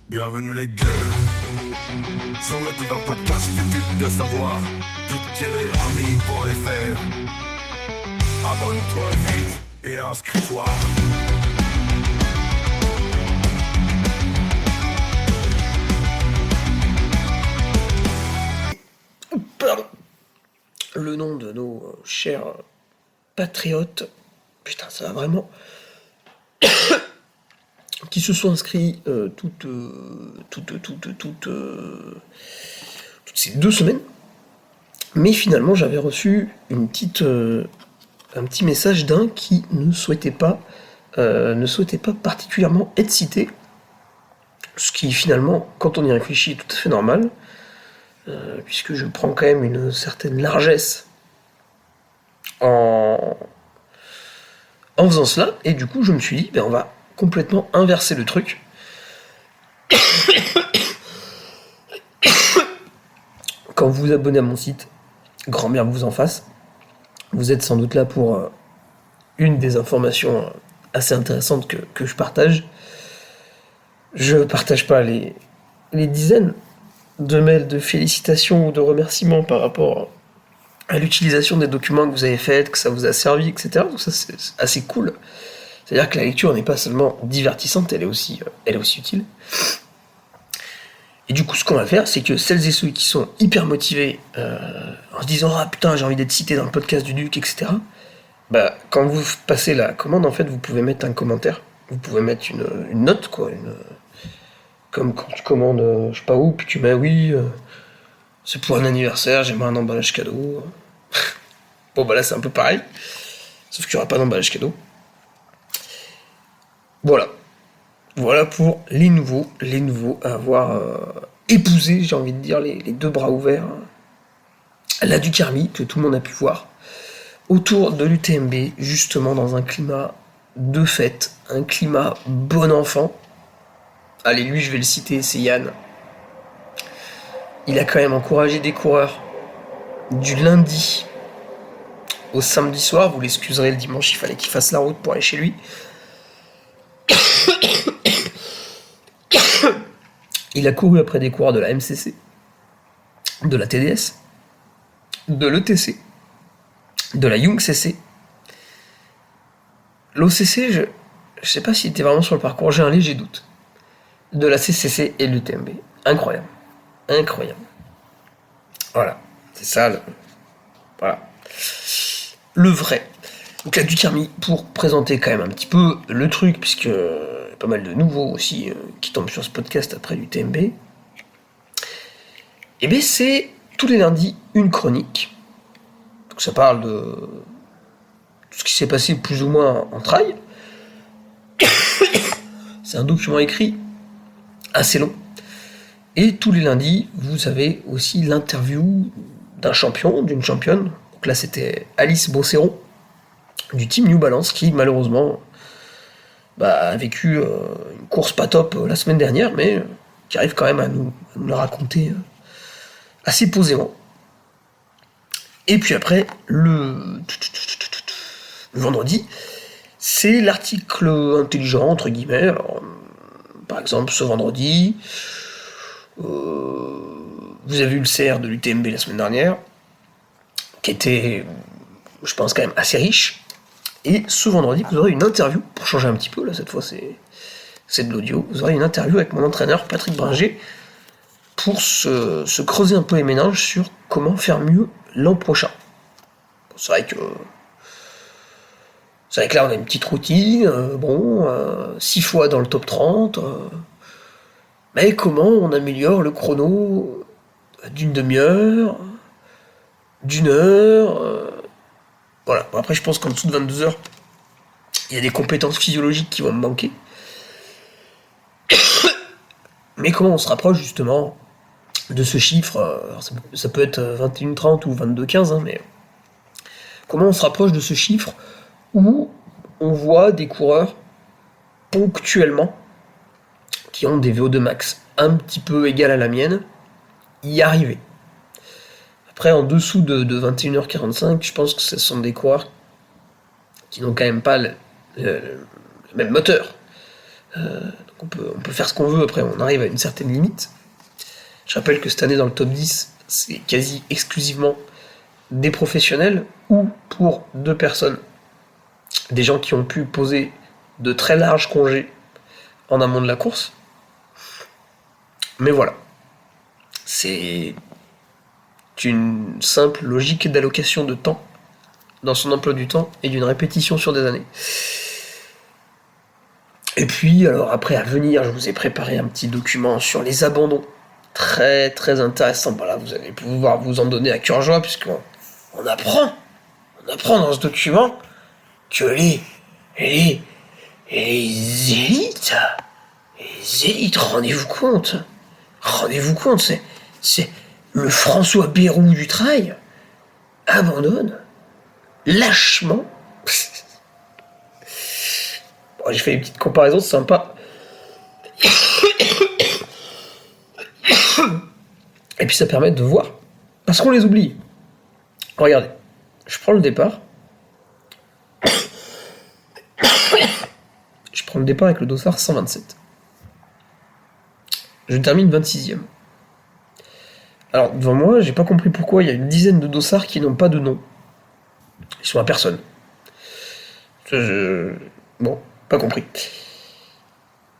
Bienvenue les gueux sur le divin podcast du but de savoir. Tout ami pour les faire. Abonne-toi vite et inscris-toi. Pardon. Le nom de nos chers patriotes, putain ça va vraiment, qui se sont inscrits toutes ces 2 semaines, mais finalement j'avais reçu un petit message d'un qui ne souhaitait pas particulièrement être cité, ce qui finalement, quand on y réfléchit, est tout à fait normal, puisque je prends quand même une certaine largesse en faisant cela, et du coup je me suis dit, on va complètement inverser le truc. Quand vous vous abonnez à mon site, grand bien vous en fasse, vous êtes sans doute là pour une des informations assez intéressantes que je partage. Je partage pas les dizaines de mails de félicitations ou de remerciements par rapport à l'utilisation des documents que vous avez faits, que ça vous a servi, etc. Donc ça c'est assez cool. C'est-à-dire que la lecture n'est pas seulement divertissante, elle est aussi utile. Et du coup, ce qu'on va faire, c'est que celles et ceux qui sont hyper motivés, en se disant « Ah putain, j'ai envie d'être cité dans le podcast du Duc, etc. » Quand vous passez la commande, en fait, vous pouvez mettre un commentaire. Vous pouvez mettre une note, quoi. Comme quand tu commandes, je sais pas où, puis tu mets « Oui, c'est pour un anniversaire, j'aimerais un emballage cadeau. » Bon, là, c'est un peu pareil. Sauf qu'il n'y aura pas d'emballage cadeau. Voilà pour les nouveaux à avoir épousé, j'ai envie de dire, les 2 bras ouverts, la Duc Army, que tout le monde a pu voir, autour de l'UTMB, justement dans un climat de fête, un climat bon enfant. Allez, lui, je vais le citer, c'est Yann. Il a quand même encouragé des coureurs du lundi au samedi soir. Vous l'excuserez, le dimanche, il fallait qu'il fasse la route pour aller chez lui. Il a couru après des coureurs de la MCC, de la TDS, de l'ETC, de la Young CC. L'OCC, je sais pas s'il était vraiment sur le parcours, j'ai un léger doute. De la CCC et de l'UTMB. Incroyable. Voilà. C'est ça, le vrai. Donc la Duc Army, pour présenter quand même un petit peu le truc, puisque pas mal de nouveaux aussi qui tombent sur ce podcast après l'UTMB. Et c'est tous les lundis une chronique. Donc ça parle de tout ce qui s'est passé plus ou moins en trail. C'est un document écrit assez long. Et tous les lundis, vous avez aussi l'interview d'un champion, d'une championne. Donc là, c'était Alice Beauceron, du team New Balance, qui malheureusement a vécu une course pas top la semaine dernière, mais qui arrive quand même à nous la raconter assez posément. Et puis après, le vendredi, c'est l'article intelligent, entre guillemets. Alors, par exemple, ce vendredi, vous avez eu le CR de l'UTMB la semaine dernière, qui était, je pense, quand même assez riche. Et ce vendredi, vous aurez une interview, pour changer un petit peu, là cette fois c'est de l'audio, vous aurez une interview avec mon entraîneur Patrick Bringer pour se creuser un peu les méninges sur comment faire mieux l'an prochain. C'est vrai que là on a une petite routine, 6 fois dans le top 30, mais comment on améliore le chrono d'une demi-heure, d'une heure, voilà. Bon, après, je pense qu'en dessous de 22 heures, il y a des compétences physiologiques qui vont me manquer. Mais comment on se rapproche justement de ce chiffre, alors ça peut être 21h30 ou 22h15, mais comment on se rapproche de ce chiffre où on voit des coureurs ponctuellement qui ont des VO2 max un petit peu égal à la mienne y arriver. Après, en dessous de 21h45, je pense que ce sont des coureurs qui n'ont quand même pas la même moteur. Donc on peut faire ce qu'on veut, après on arrive à une certaine limite. Je rappelle que cette année dans le top 10, c'est quasi exclusivement des professionnels ou pour 2 personnes. Des gens qui ont pu poser de très larges congés en amont de la course. Mais voilà. C'est une simple logique d'allocation de temps dans son emploi du temps et d'une répétition sur des années. Et puis, alors après à venir, je vous ai préparé un petit document sur les abandons. Très très intéressant. Voilà, vous allez pouvoir vous en donner à cœur joie, puisqu'on apprend dans ce document que les élites, rendez-vous compte, c'est le François Bayrou du trail abandonne lâchement. Bon, j'ai fait une petite comparaison, c'est sympa. Et puis ça permet de voir, parce qu'on les oublie. Regardez, je prends le départ. Je prends le départ avec le dossard 127. Je termine 26e. Alors, devant moi, j'ai pas compris pourquoi il y a une dizaine de dossards qui n'ont pas de nom. Ils sont à personne. Bon, pas compris.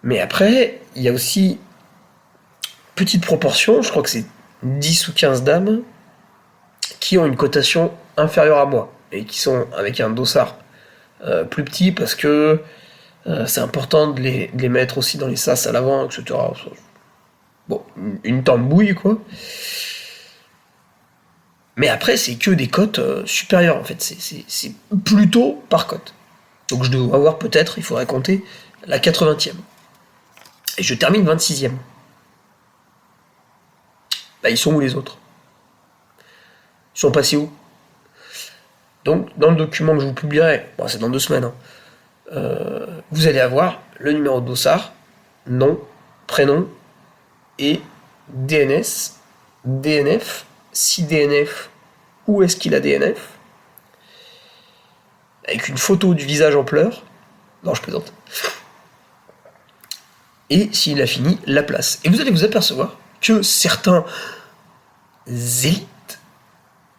Mais après, il y a aussi petite proportion, je crois que c'est 10 ou 15 dames qui ont une cotation inférieure à moi et qui sont avec un dossard plus petit parce que c'est important de les mettre aussi dans les sas à l'avant, etc. Bon, une tambouille, quoi. Mais après, c'est que des cotes supérieures, en fait. C'est plutôt par cote. Donc je dois avoir peut-être, il faudrait compter, la 80e. Et je termine 26e. Bah, ils sont où les autres? Ils sont passés où? Donc, dans le document que je vous publierai, bon, c'est dans 2 semaines, vous allez avoir le numéro de dossard, nom, prénom et DNS, DNF, si DNF, où est-ce qu'il a DNF, avec une photo du visage en pleurs, non je plaisante, et s'il a fini, la place. Et vous allez vous apercevoir que certains élites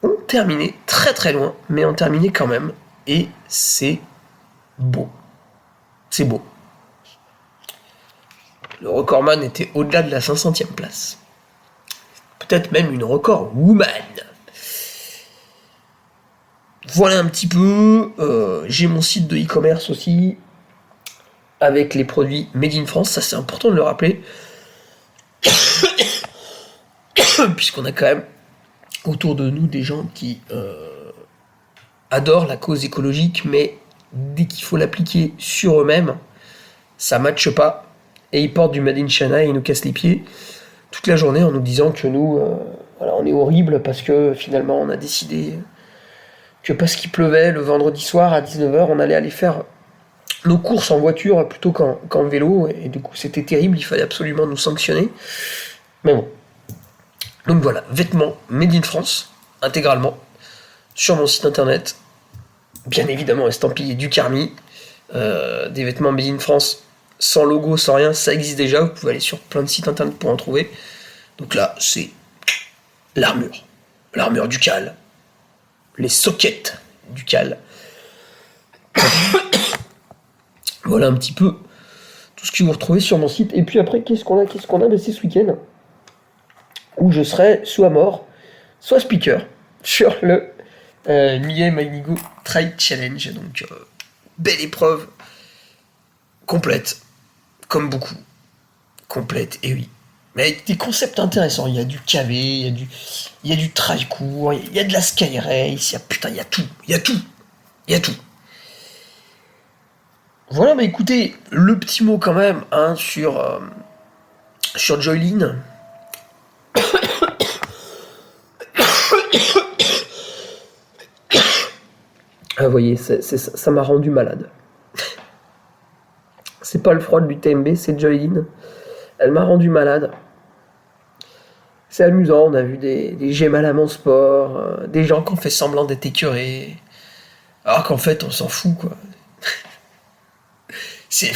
ont terminé très très loin, mais ont terminé quand même, et c'est beau. C'est beau. Le recordman était au-delà de la 500e place. Peut-être même une record woman. Voilà un petit peu. J'ai mon site de e-commerce aussi, avec les produits Made in France. Ça, c'est important de le rappeler. Puisqu'on a quand même autour de nous des gens qui adorent la cause écologique, mais dès qu'il faut l'appliquer sur eux-mêmes, ça matche pas. Et ils portent du Made in China et ils nous cassent les pieds toute la journée en nous disant que nous, voilà, on est horrible parce que finalement on a décidé que parce qu'il pleuvait le vendredi soir à 19h, on allait aller faire nos courses en voiture plutôt qu'en vélo. Et du coup c'était terrible, il fallait absolument nous sanctionner. Mais bon. Donc voilà, vêtements Made in France, intégralement, sur mon site internet. Bien évidemment estampillé du Carmi. Des vêtements Made in France sans logo, sans rien, ça existe déjà. Vous pouvez aller sur plein de sites internet pour en trouver. Donc là, c'est l'armure du cal, les sockets du cal. Voilà un petit peu tout ce que vous retrouvez sur mon site. Et puis après, qu'est-ce qu'on a Ben, c'est ce week-end où je serai soit mort, soit speaker sur le Millet Magnigo Trail Challenge. Donc, belle épreuve, complète, comme beaucoup, complète, et oui. Mais avec des concepts intéressants, il y a du KV, il y a du trail court, il y a de la sky race, il y a tout. Voilà, mais écoutez, le petit mot quand même, sur Joylin. Ah, vous voyez, ça m'a rendu malade. C'est pas le froid de l'UTMB, c'est Joylin. Elle m'a rendu malade. C'est amusant, on a vu des gemmes à mon sport, des gens qui ont fait semblant d'être écœurés, alors qu'en fait on s'en fout, quoi. C'est...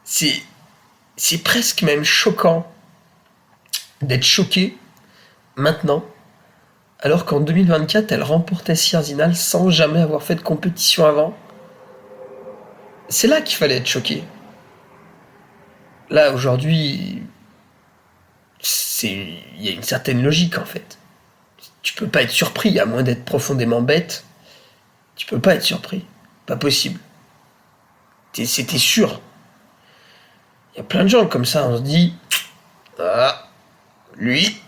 C'est... C'est presque même choquant d'être choqué maintenant, alors qu'en 2024, elle remportait Sierzinal sans jamais avoir fait de compétition avant. C'est là qu'il fallait être choqué. Là, aujourd'hui, il y a une certaine logique, en fait. Tu peux pas être surpris, à moins d'être profondément bête. Tu peux pas être surpris. Pas possible. C'était sûr. Il y a plein de gens comme ça, on se dit... Ah, lui...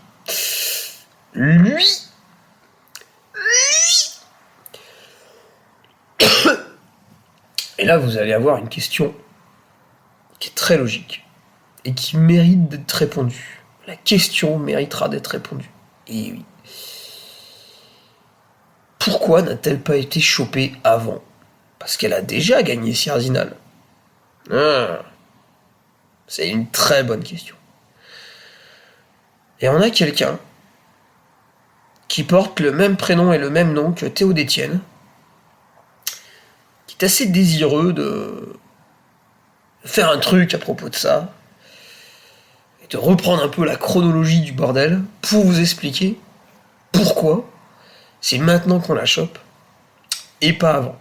Et là, vous allez avoir une question qui est très logique et qui mérite d'être répondue. La question méritera d'être répondue. Et oui. Pourquoi n'a-t-elle pas été chopée avant ? Parce qu'elle a déjà gagné Sierzinal. C'est une très bonne question. Et on a quelqu'un qui porte le même prénom et le même nom que Théo Détienne, qui est assez désireux de faire un truc à propos de ça, et de reprendre un peu la chronologie du bordel, pour vous expliquer pourquoi c'est maintenant qu'on la chope, et pas avant.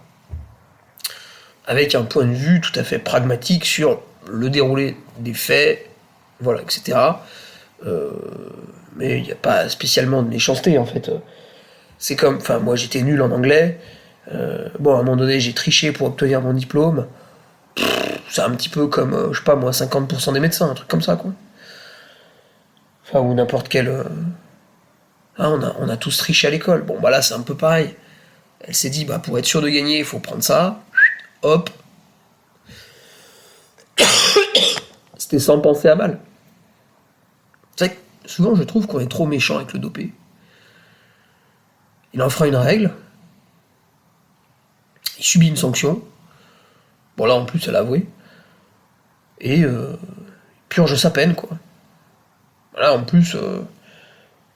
Avec un point de vue tout à fait pragmatique sur le déroulé des faits, voilà, etc. Mais il n'y a pas spécialement de méchanceté, en fait. C'est comme... Enfin, moi, j'étais nul en anglais. Bon, à un moment donné, j'ai triché pour obtenir mon diplôme. C'est un petit peu comme, je sais pas, moi, 50% des médecins, un truc comme ça, quoi. Enfin, ou n'importe quel... on a tous triché à l'école. Bon, bah là, c'est un peu pareil. Elle s'est dit, bah, pour être sûr de gagner, il faut prendre ça. Hop. C'était sans penser à mal. C'est vrai que souvent, je trouve qu'on est trop méchant avec le dopé. Il enfreint une règle. Il subit une sanction. Bon, là, en plus, elle a avoué. Et purge sa peine, quoi. Là, en plus,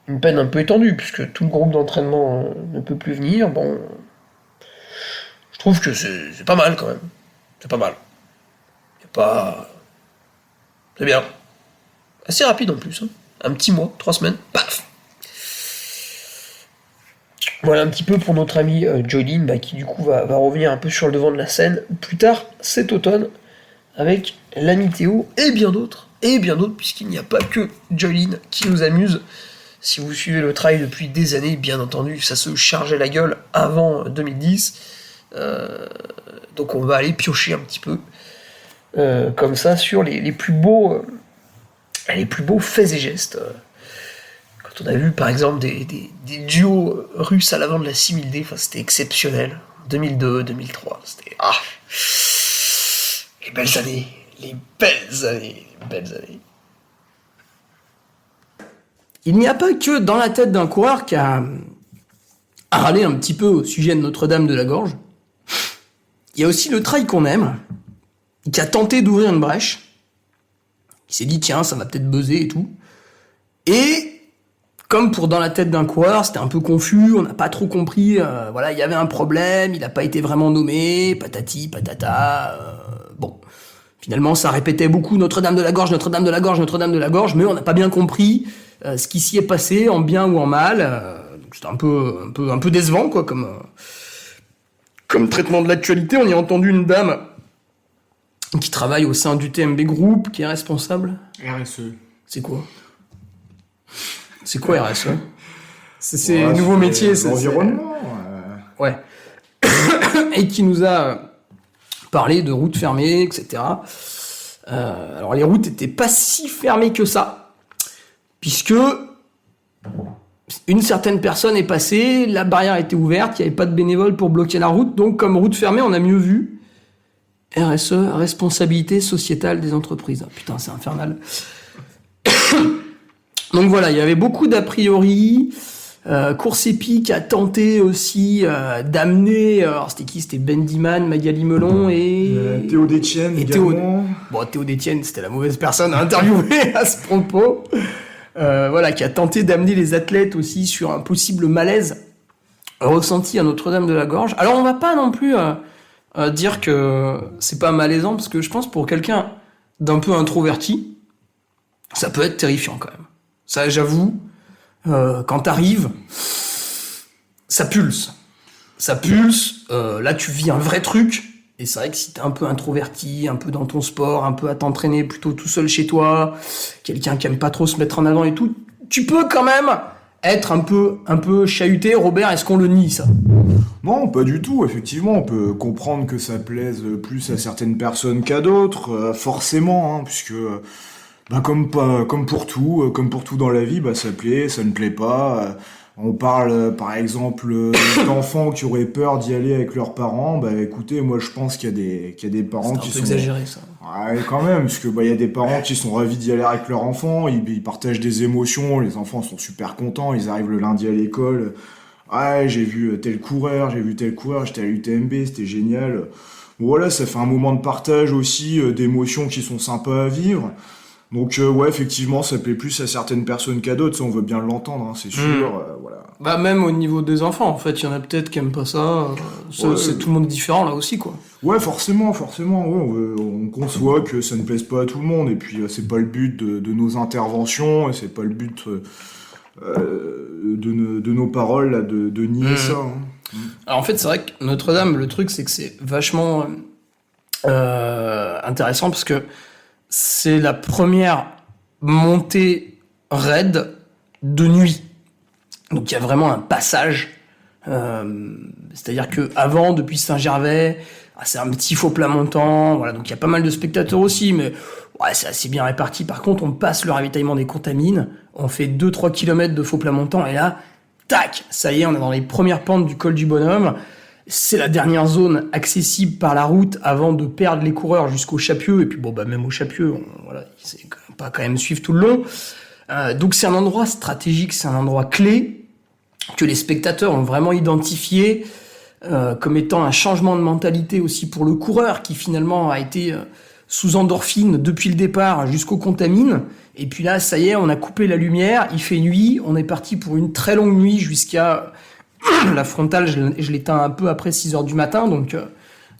une peine un peu étendue, puisque tout le groupe d'entraînement ne peut plus venir. Bon, je trouve que c'est pas mal, quand même. C'est pas mal. Y a pas... C'est bien. Assez rapide, en plus. Hein. Un petit mois, 3 semaines, paf. Voilà un petit peu pour notre ami Joylin, qui du coup va revenir un peu sur le devant de la scène plus tard cet automne avec l'ami Théo et bien d'autres, puisqu'il n'y a pas que Joylin qui nous amuse. Si vous suivez le trail depuis des années, bien entendu, ça se chargeait la gueule avant 2010. Donc on va aller piocher un petit peu comme ça sur les plus beaux faits et gestes. Quand on a vu par exemple des duos russes à l'avant de la 6000D, c'était exceptionnel. 2002, 2003, c'était... les belles années. Il n'y a pas que dans la tête d'un coureur qui a râlé un petit peu au sujet de Notre-Dame de la Gorge. Il y a aussi le trail qu'on aime, qui a tenté d'ouvrir une brèche, qui s'est dit tiens, ça va peut-être buzzer et tout. Et comme pour dans la tête d'un coureur, c'était un peu confus, on n'a pas trop compris, il y avait un problème, il n'a pas été vraiment nommé, patati, patata, bon. Finalement, ça répétait beaucoup Notre-Dame de la Gorge, Notre-Dame de la Gorge, Notre-Dame de la Gorge, mais on n'a pas bien compris ce qui s'y est passé, en bien ou en mal. Donc c'était un peu décevant, quoi, comme traitement de l'actualité. On y a entendu une dame qui travaille au sein du TMB Group, qui est responsable. RSE. C'est quoi RSE? C'est un nouveau métier. C'est l'environnement. Ouais. Et qui nous a parlé de routes fermées, etc. Alors les routes étaient pas si fermées que ça, puisque une certaine personne est passée, la barrière était ouverte, il n'y avait pas de bénévoles pour bloquer la route, donc comme route fermée, on a mieux vu. RSE, responsabilité sociétale des entreprises. Ah, putain, c'est infernal. Donc voilà, il y avait beaucoup d'a priori. Course épique a tenté aussi d'amener. Alors c'était qui? C'était Ben Diman, Magali Melon et Théo Détienne également. Théo Détienne, c'était la mauvaise personne à interviewer à ce propos. Qui a tenté d'amener les athlètes aussi sur un possible malaise ressenti à Notre-Dame de la Gorge. Alors on va pas non plus dire que c'est pas malaisant, parce que je pense pour quelqu'un d'un peu introverti, ça peut être terrifiant quand même. Ça, j'avoue, quand t'arrives, ça pulse. Ça pulse, là tu vis un vrai truc, et c'est vrai que si t'es un peu introverti, un peu dans ton sport, un peu à t'entraîner plutôt tout seul chez toi, quelqu'un qui aime pas trop se mettre en avant et tout, tu peux quand même être un peu chahuté. Robert, est-ce qu'on le nie, ça ? Non, pas du tout, effectivement, on peut comprendre que ça plaise plus à certaines personnes qu'à d'autres, forcément, hein, puisque comme pour tout dans la vie, ça plaît, ça ne plaît pas. On parle, par exemple, d'enfants qui auraient peur d'y aller avec leurs parents. Écoutez, moi, je pense qu'il y a des parents qui C'est sont... un peu exagéré, ça. Ouais, quand même, parce que il y a des parents qui sont ravis d'y aller avec leurs enfants, ils partagent des émotions, les enfants sont super contents, ils arrivent le lundi à l'école. Ouais, j'ai vu tel coureur, j'étais à l'UTMB, c'était génial. Voilà, ça fait un moment de partage aussi, d'émotions qui sont sympas à vivre. Donc ouais, effectivement, ça plaît plus à certaines personnes qu'à d'autres, ça on veut bien l'entendre, hein, c'est sûr, voilà. Même au niveau des enfants, en fait, il y en a peut-être qui aiment pas ça. Ouais. C'est tout le monde est différent là aussi, quoi. Ouais, forcément, ouais, on conçoit que ça ne plaise pas à tout le monde, et puis c'est pas le but de nos interventions, et c'est pas le but de nos paroles là, de nier ça. Hein. Alors en fait, c'est vrai que Notre-Dame, le truc, c'est que c'est vachement intéressant, parce que c'est la première montée raide de nuit. Donc il y a vraiment un passage. C'est-à-dire que avant, depuis Saint-Gervais, c'est un petit faux plat montant. Voilà, donc il y a pas mal de spectateurs aussi, mais ouais, c'est assez bien réparti. Par contre, on passe le ravitaillement des Contamines, on fait 2-3 km de faux plat montant, et là, tac, ça y est, on est dans les premières pentes du col du Bonhomme. C'est la dernière zone accessible par la route avant de perdre les coureurs jusqu'au Chapieux. Et puis même au Chapieux, c'est pas quand même suivre tout le long. Donc c'est un endroit stratégique, c'est un endroit clé que les spectateurs ont vraiment identifié comme étant un changement de mentalité aussi pour le coureur, qui finalement a été sous endorphine depuis le départ jusqu'aux Contamines. Et puis là, ça y est, on a coupé la lumière, il fait nuit, on est parti pour une très longue nuit jusqu'à... La frontale, je l'éteins un peu après 6h du matin, donc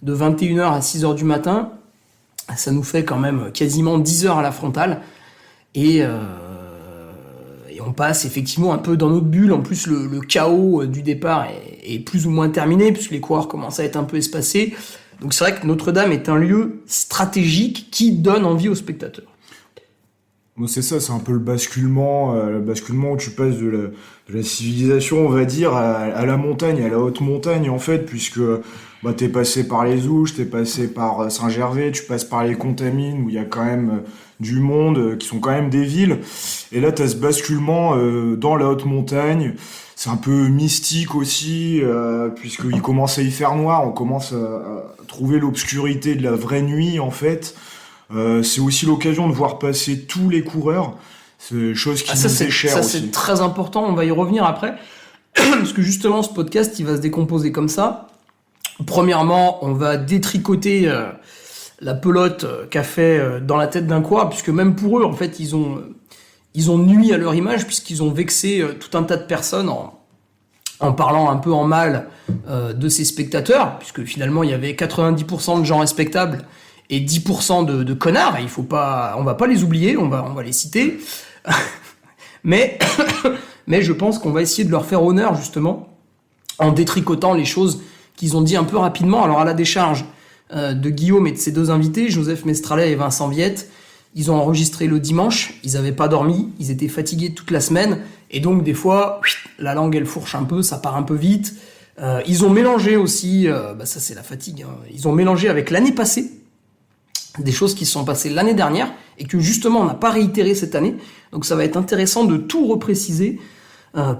de 21h à 6h du matin, ça nous fait quand même quasiment 10 heures à la frontale, et on passe effectivement un peu dans notre bulle. En plus, le chaos du départ est plus ou moins terminé, puisque les coureurs commencent à être un peu espacés, donc c'est vrai que Notre-Dame est un lieu stratégique qui donne envie aux spectateurs. Bon, c'est ça, c'est un peu le basculement où tu passes de la civilisation, on va dire, à la montagne, à la haute montagne, en fait, puisque t'es passé par les Ouches, t'es passé par Saint-Gervais, tu passes par les Contamines, où il y a quand même du monde, qui sont quand même des villes, et là t'as ce basculement dans la haute montagne. C'est un peu mystique aussi, puisqu'il commence à y faire noir, on commence à trouver l'obscurité de la vraie nuit, en fait. C'est aussi l'occasion de voir passer tous les coureurs. C'est chose qui nous est chère aussi. Ça, c'est très important, on va y revenir après. Parce que justement, ce podcast, il va se décomposer comme ça. Premièrement, on va détricoter la pelote qu'a fait dans la tête d'un coureur, puisque même pour eux, en fait, ils ont nui à leur image, puisqu'ils ont vexé tout un tas de personnes en parlant un peu en mal de ces spectateurs, puisque finalement, il y avait 90% de gens respectables et 10% de connards. On va pas les oublier, on va les citer. mais je pense qu'on va essayer de leur faire honneur, justement, en détricotant les choses qu'ils ont dit un peu rapidement. Alors, à la décharge de Guillaume et de ses deux invités, Joseph Mestralet et Vincent Viette, ils ont enregistré le dimanche, ils avaient pas dormi, ils étaient fatigués toute la semaine, et donc des fois, la langue elle fourche un peu, ça part un peu vite. Ils ont mélangé aussi, ça c'est la fatigue, hein. Ils ont mélangé avec l'année passée, des choses qui se sont passées l'année dernière et que justement on n'a pas réitéré cette année. Donc ça va être intéressant de tout repréciser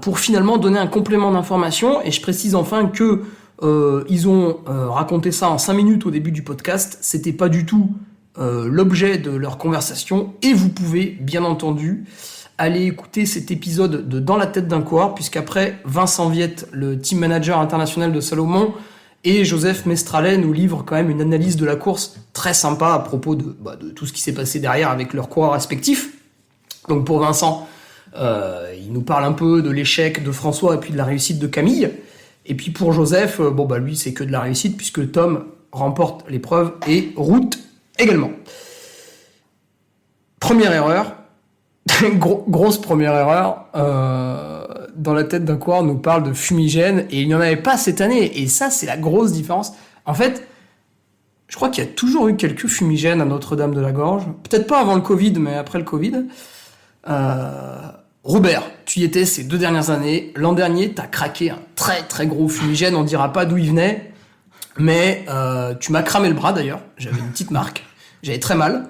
pour finalement donner un complément d'information. Et je précise enfin que ils ont raconté ça en 5 minutes au début du podcast. C'était pas du tout l'objet de leur conversation, et vous pouvez bien entendu aller écouter cet épisode de Dans la tête d'un coureur, puisqu'après Vincent Viette, le team manager international de Salomon, et Joseph Mestralet nous livrent quand même une analyse de la course très sympa à propos de tout ce qui s'est passé derrière avec leurs coureurs respectifs. Donc pour Vincent, il nous parle un peu de l'échec de François et puis de la réussite de Camille. Et puis pour Joseph, lui c'est que de la réussite, puisque Tom remporte l'épreuve et Route également. Première erreur, grosse première erreur, dans la tête d'un coureur, on nous parle de fumigène et il n'y en avait pas cette année. Et ça, c'est la grosse différence. En fait, je crois qu'il y a toujours eu quelques fumigènes à Notre-Dame-de-la-Gorge. Peut-être pas avant le Covid, mais après le Covid. Robert, tu y étais ces 2 dernières années. L'an dernier, t'as craqué un très très gros fumigène. On dira pas d'où il venait, mais tu m'as cramé le bras d'ailleurs. J'avais une petite marque. J'avais très mal.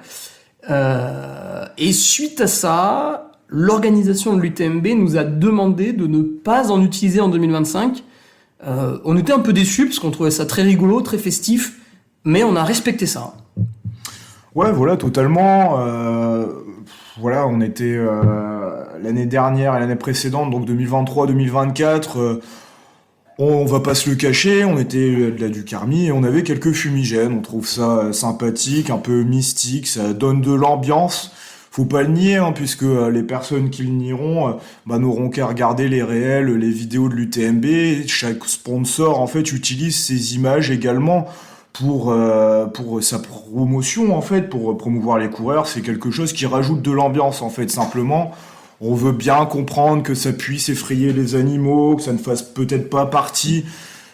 Et suite à ça, l'organisation de l'UTMB nous a demandé de ne pas en utiliser en 2025. On était un peu déçus parce qu'on trouvait ça très rigolo, très festif, mais on a respecté ça. Ouais, voilà, totalement. Voilà, on était l'année dernière et l'année précédente, donc 2023-2024. On va pas se le cacher, on était de la Ducarmi et on avait quelques fumigènes. On trouve ça sympathique, un peu mystique, ça donne de l'ambiance. Faut pas le nier, hein, puisque les personnes qui le nieront n'auront qu'à regarder les réels, les vidéos de l'UTMB. Chaque sponsor, en fait, utilise ces images également pour sa promotion, en fait, pour promouvoir les coureurs. C'est quelque chose qui rajoute de l'ambiance, en fait, simplement. On veut bien comprendre que ça puisse effrayer les animaux, que ça ne fasse peut-être pas partie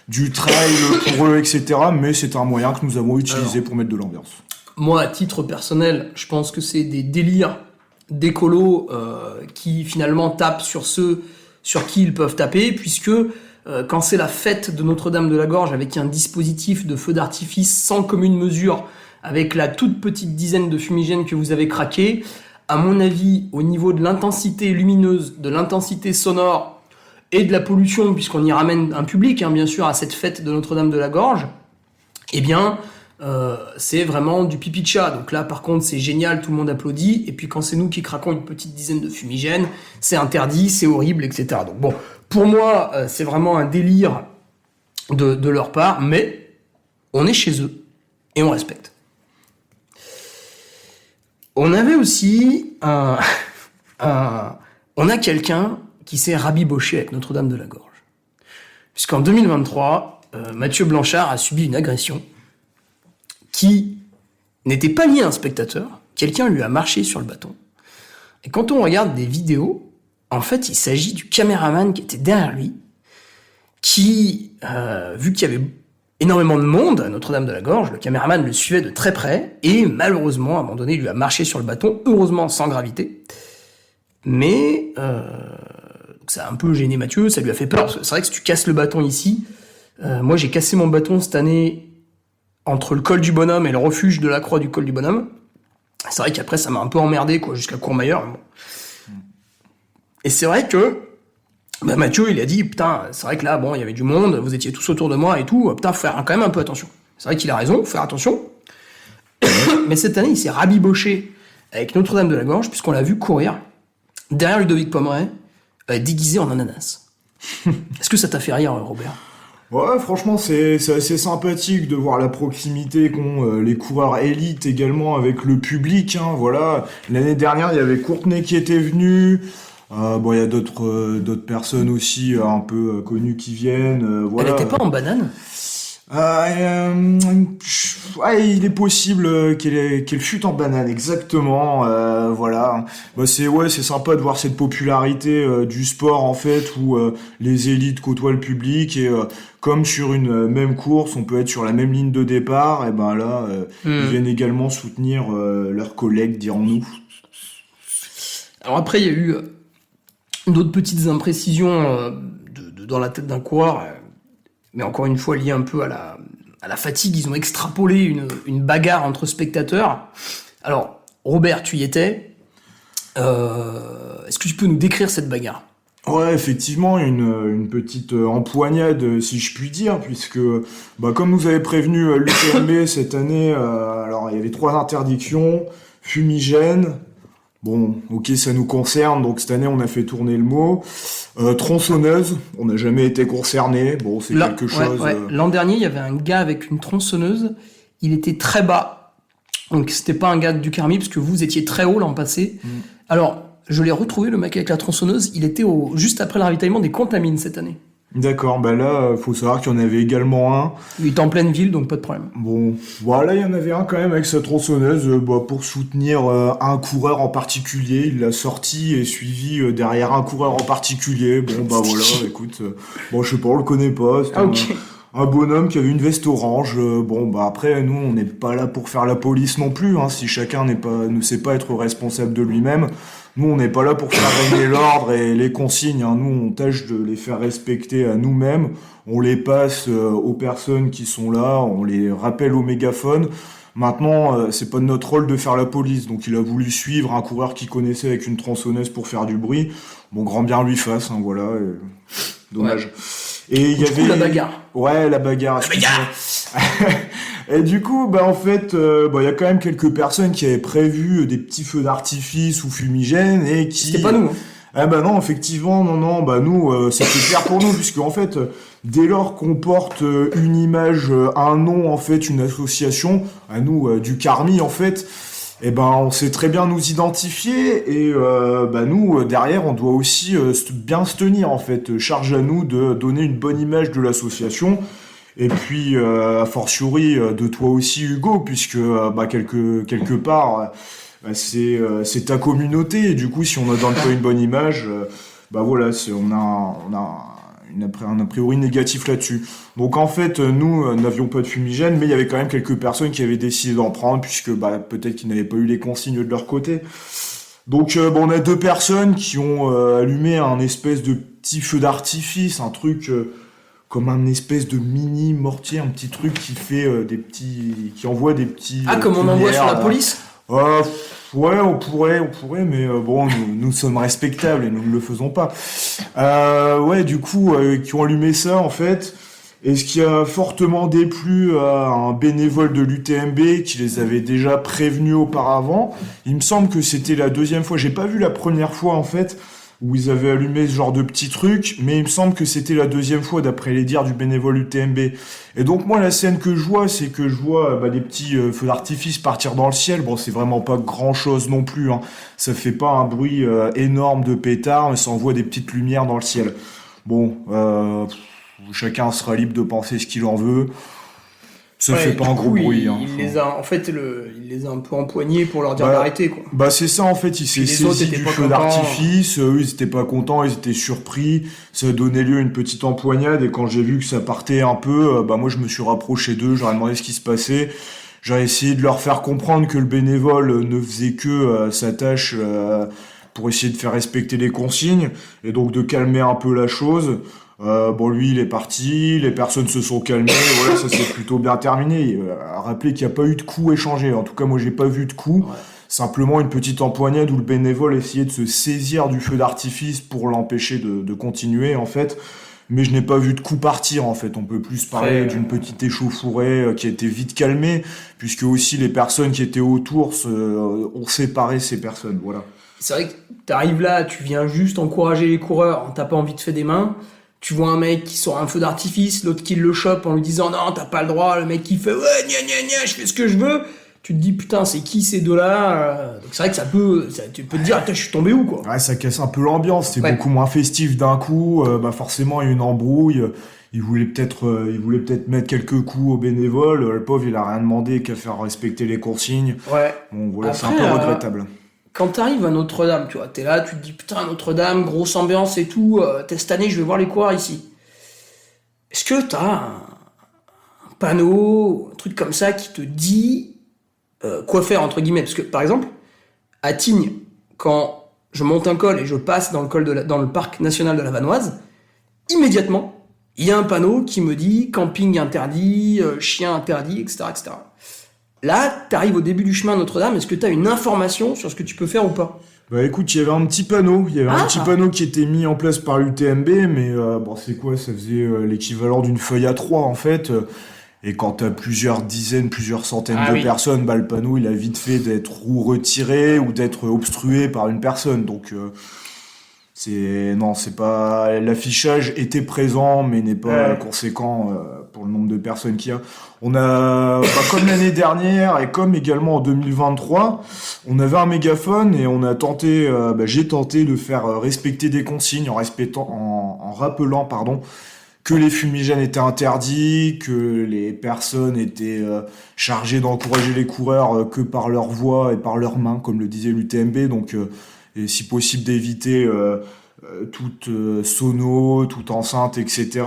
du trail pour eux, etc. Mais c'est un moyen que nous avons utilisé pour mettre de l'ambiance. Moi, à titre personnel, je pense que c'est des délires d'écolos qui finalement tapent sur ceux sur qui ils peuvent taper, puisque quand c'est la fête de Notre-Dame-de-la-Gorge avec un dispositif de feu d'artifice sans commune mesure, avec la toute petite dizaine de fumigènes que vous avez craqués, à mon avis, au niveau de l'intensité lumineuse, de l'intensité sonore et de la pollution, puisqu'on y ramène un public, bien sûr, à cette fête de Notre-Dame-de-la-Gorge, eh bien, c'est vraiment du pipi de chat. Donc là, par contre, c'est génial, tout le monde applaudit. Et puis quand c'est nous qui craquons une petite dizaine de fumigènes, c'est interdit, c'est horrible, etc. Donc bon, pour moi, c'est vraiment un délire de leur part, mais on est chez eux et on respecte. On avait aussi on a quelqu'un qui s'est rabiboché avec Notre-Dame-de-la-Gorge. Puisqu'en 2023, Mathieu Blanchard a subi une agression qui n'était pas liée à un spectateur. Quelqu'un lui a marché sur le bâton. Et quand on regarde des vidéos, en fait, il s'agit du caméraman qui était derrière lui, qui, vu qu'il y avait énormément de monde à Notre-Dame-de-la-Gorge, le caméraman le suivait de très près, et malheureusement, à un moment donné, il lui a marché sur le bâton, heureusement sans gravité. Mais ça a un peu gêné Mathieu, ça lui a fait peur, parce que c'est vrai que si tu casses le bâton ici, moi j'ai cassé mon bâton cette année entre le col du Bonhomme et le refuge de la croix du col du Bonhomme. C'est vrai qu'après ça m'a un peu emmerdé, quoi, jusqu'à Courmayeur. Bon. Et c'est vrai que Mathieu, il a dit, putain, c'est vrai que là, bon, il y avait du monde, vous étiez tous autour de moi et tout, putain, faut faire quand même un peu attention. C'est vrai qu'il a raison, faut faire attention. Mais cette année, il s'est rabiboché avec Notre-Dame-de-la-Gorge, puisqu'on l'a vu courir derrière Ludovic Pommeret, déguisé en ananas. Est-ce que ça t'a fait rire, Robert ? Ouais, franchement, c'est assez sympathique de voir la proximité qu'ont les coureurs élites également avec le public, hein, voilà. L'année dernière, il y avait Courtenay qui était venu. Bon, il y a d'autres personnes aussi un peu connues qui viennent. Voilà. Elle était pas en banane ? Ouais, il est possible qu'elle fût en banane, exactement. Voilà. Bah, c'est sympa de voir cette popularité du sport en fait, où les élites côtoient le public et comme sur une même course, on peut être sur la même ligne de départ. Et ben là, ils viennent également soutenir leurs collègues, dirons-nous. Alors après, il y a eu d'autres petites imprécisions dans la tête d'un coureur, mais encore une fois liées un peu à la fatigue. Ils ont extrapolé une bagarre entre spectateurs. Alors, Robert, tu y étais. Est-ce que tu peux nous décrire cette bagarre ? Ouais, effectivement, une petite empoignade, si je puis dire, puisque, comme nous avait prévenu l'UTMB cette année, alors il y avait 3 interdictions, fumigène. Bon, ok, ça nous concerne, donc cette année on a fait tourner le mot. Tronçonneuse, on n'a jamais été concerné. Bon, c'est quelque chose. Ouais. L'an dernier, il y avait un gars avec une tronçonneuse. Il était très bas, donc c'était pas un gars du Carmi, parce que vous étiez très haut l'an passé. Alors, je l'ai retrouvé, le mec avec la tronçonneuse. Il était juste après le ravitaillement des Contamines cette année. D'accord, bah là, faut savoir qu'il y en avait également un. Il est en pleine ville, donc pas de problème. Bon, voilà, il y en avait un quand même avec sa tronçonneuse pour soutenir un coureur en particulier. Il l'a sorti et suivi derrière un coureur en particulier. Bon, bah voilà, écoute, bon, je sais pas, on le connaît pas. C'était Ok. un bonhomme qui avait une veste orange. Bon, bah après, nous, on n'est pas là pour faire la police non plus. Hein, si chacun ne sait pas être responsable de lui-même. Nous, on n'est pas là pour faire régner l'ordre et les consignes. Hein. Nous, on tâche de les faire respecter à nous-mêmes. On les passe aux personnes qui sont là. On les rappelle au mégaphone. Maintenant, c'est pas de notre rôle de faire la police. Donc, il a voulu suivre un coureur qu'il connaissait avec une tronçonneuse pour faire du bruit. Bon, grand bien lui fasse. Hein, voilà. Dommage. Et il y Du coup, avait la bagarre. Ouais, la bagarre. Et du coup, bah en fait, il y a quand même quelques personnes qui avaient prévu des petits feux d'artifice ou fumigènes et qui. C'était pas nous. Hein. Ah bah non, effectivement, non, bah nous, c'était clair pour nous, puisque en fait, dès lors qu'on porte une image, un nom, en fait, une association, à nous, du Carmi, en fait, eh ben, on sait très bien nous identifier, et bah nous, derrière, on doit aussi bien se tenir, en fait. Charge à nous de donner une bonne image de l'association. Et puis, a fortiori, de toi aussi, Hugo, puisque, quelque part, c'est ta communauté. Et du coup, si on ne donne pas une bonne image, voilà, on a un a priori négatif là-dessus. Donc, en fait, nous, n'avions pas de fumigène, mais il y avait quand même quelques personnes qui avaient décidé d'en prendre, puisque, peut-être qu'ils n'avaient pas eu les consignes de leur côté. Donc, on a 2 personnes qui ont allumé un espèce de petit feu d'artifice, un truc... comme un espèce de mini mortier, un petit truc qui fait qui envoie des petits. Ah, comme on envoie sur la là. police? Ouais, on pourrait, mais bon, nous sommes respectables et nous ne le faisons pas. Ouais, du coup, qui ont allumé ça en fait. Et ce qui a fortement déplu à un bénévole de l'UTMB qui les avait déjà prévenus auparavant. Il me semble que c'était la 2e fois. J'ai pas vu la première fois en fait. Où ils avaient allumé ce genre de petits trucs, mais il me semble que c'était la 2e fois d'après les dires du bénévole UTMB. Et donc moi la scène que je vois, c'est que je vois des petits feux d'artifice partir dans le ciel. Bon, c'est vraiment pas grand chose non plus, hein. Ça fait pas un bruit énorme de pétard, mais ça envoie des petites lumières dans le ciel. Bon, chacun sera libre de penser ce qu'il en veut. Ça fait pas un gros bruit. Il les a, en fait, il les a un peu empoignés pour leur dire d'arrêter, quoi. C'est ça, en fait, il s'est saisi du feu d'artifice, eux, ils étaient pas contents, ils étaient surpris, ça a donné lieu à une petite empoignade, et quand j'ai vu que ça partait un peu, moi, je me suis rapproché d'eux, j'aurais demandé ce qui se passait, j'ai essayé de leur faire comprendre que le bénévole ne faisait que sa tâche pour essayer de faire respecter les consignes, et donc de calmer un peu la chose. Lui, il est parti, les personnes se sont calmées, ouais, ça s'est plutôt bien terminé. Rappelez qu'il n'y a pas eu de coups échangés. En tout cas, moi, j'ai pas vu de coups. Ouais. Simplement une petite empoignade où le bénévole essayait de se saisir du feu d'artifice pour l'empêcher de continuer, en fait. Mais je n'ai pas vu de coups partir, en fait. On peut plus parler d'une petite échauffourée qui a été vite calmée, puisque aussi les personnes qui étaient autour ont séparé ces personnes, voilà. C'est vrai que t'arrives là, tu viens juste encourager les coureurs, t'as pas envie de faire des mains. Tu vois un mec qui sort un feu d'artifice, l'autre qui le chope en lui disant non, t'as pas le droit, le mec qui fait ouais, gna, je fais ce que je veux. Tu te dis putain, c'est qui ces deux-là? Donc c'est vrai que tu peux te dire attends, je suis tombé où quoi. Ouais, ça casse un peu l'ambiance, c'est beaucoup moins festif d'un coup, forcément il y a une embrouille. Il voulait peut-être mettre quelques coups au bénévole, le pauvre il a rien demandé qu'à faire respecter les consignes. Ouais. Bon voilà, c'est un peu regrettable. Quand t'arrives à Notre-Dame, tu vois, t'es là, tu te dis putain Notre-Dame, grosse ambiance et tout, cette année je vais voir les coureurs ici. Est-ce que t'as un panneau, un truc comme ça qui te dit quoi faire entre guillemets? Parce que par exemple, à Tignes, quand je monte un col et je passe dans le parc national de la Vanoise, immédiatement, il y a un panneau qui me dit camping interdit, chien interdit, etc., etc. Là, t'arrives au début du chemin Notre-Dame, est-ce que t'as une information sur ce que tu peux faire ou pas? Écoute, il y avait un petit panneau, qui était mis en place par l'UTMB, mais c'est quoi? Ça faisait l'équivalent d'une feuille A3 en fait. Et quand t'as plusieurs dizaines, plusieurs centaines de personnes, le panneau il a vite fait d'être ou retiré ou d'être obstrué par une personne. Donc c'est pas, l'affichage était présent mais n'est pas conséquent pour le nombre de personnes qu'il y a. On a comme l'année dernière et comme également en 2023, on avait un mégaphone et on a tenté j'ai tenté de faire respecter des consignes en rappelant que les fumigènes étaient interdits, que les personnes étaient chargées d'encourager les coureurs que par leur voix et par leurs mains, comme le disait l'UTMB, donc et si possible d'éviter toute sono, toute enceinte, etc.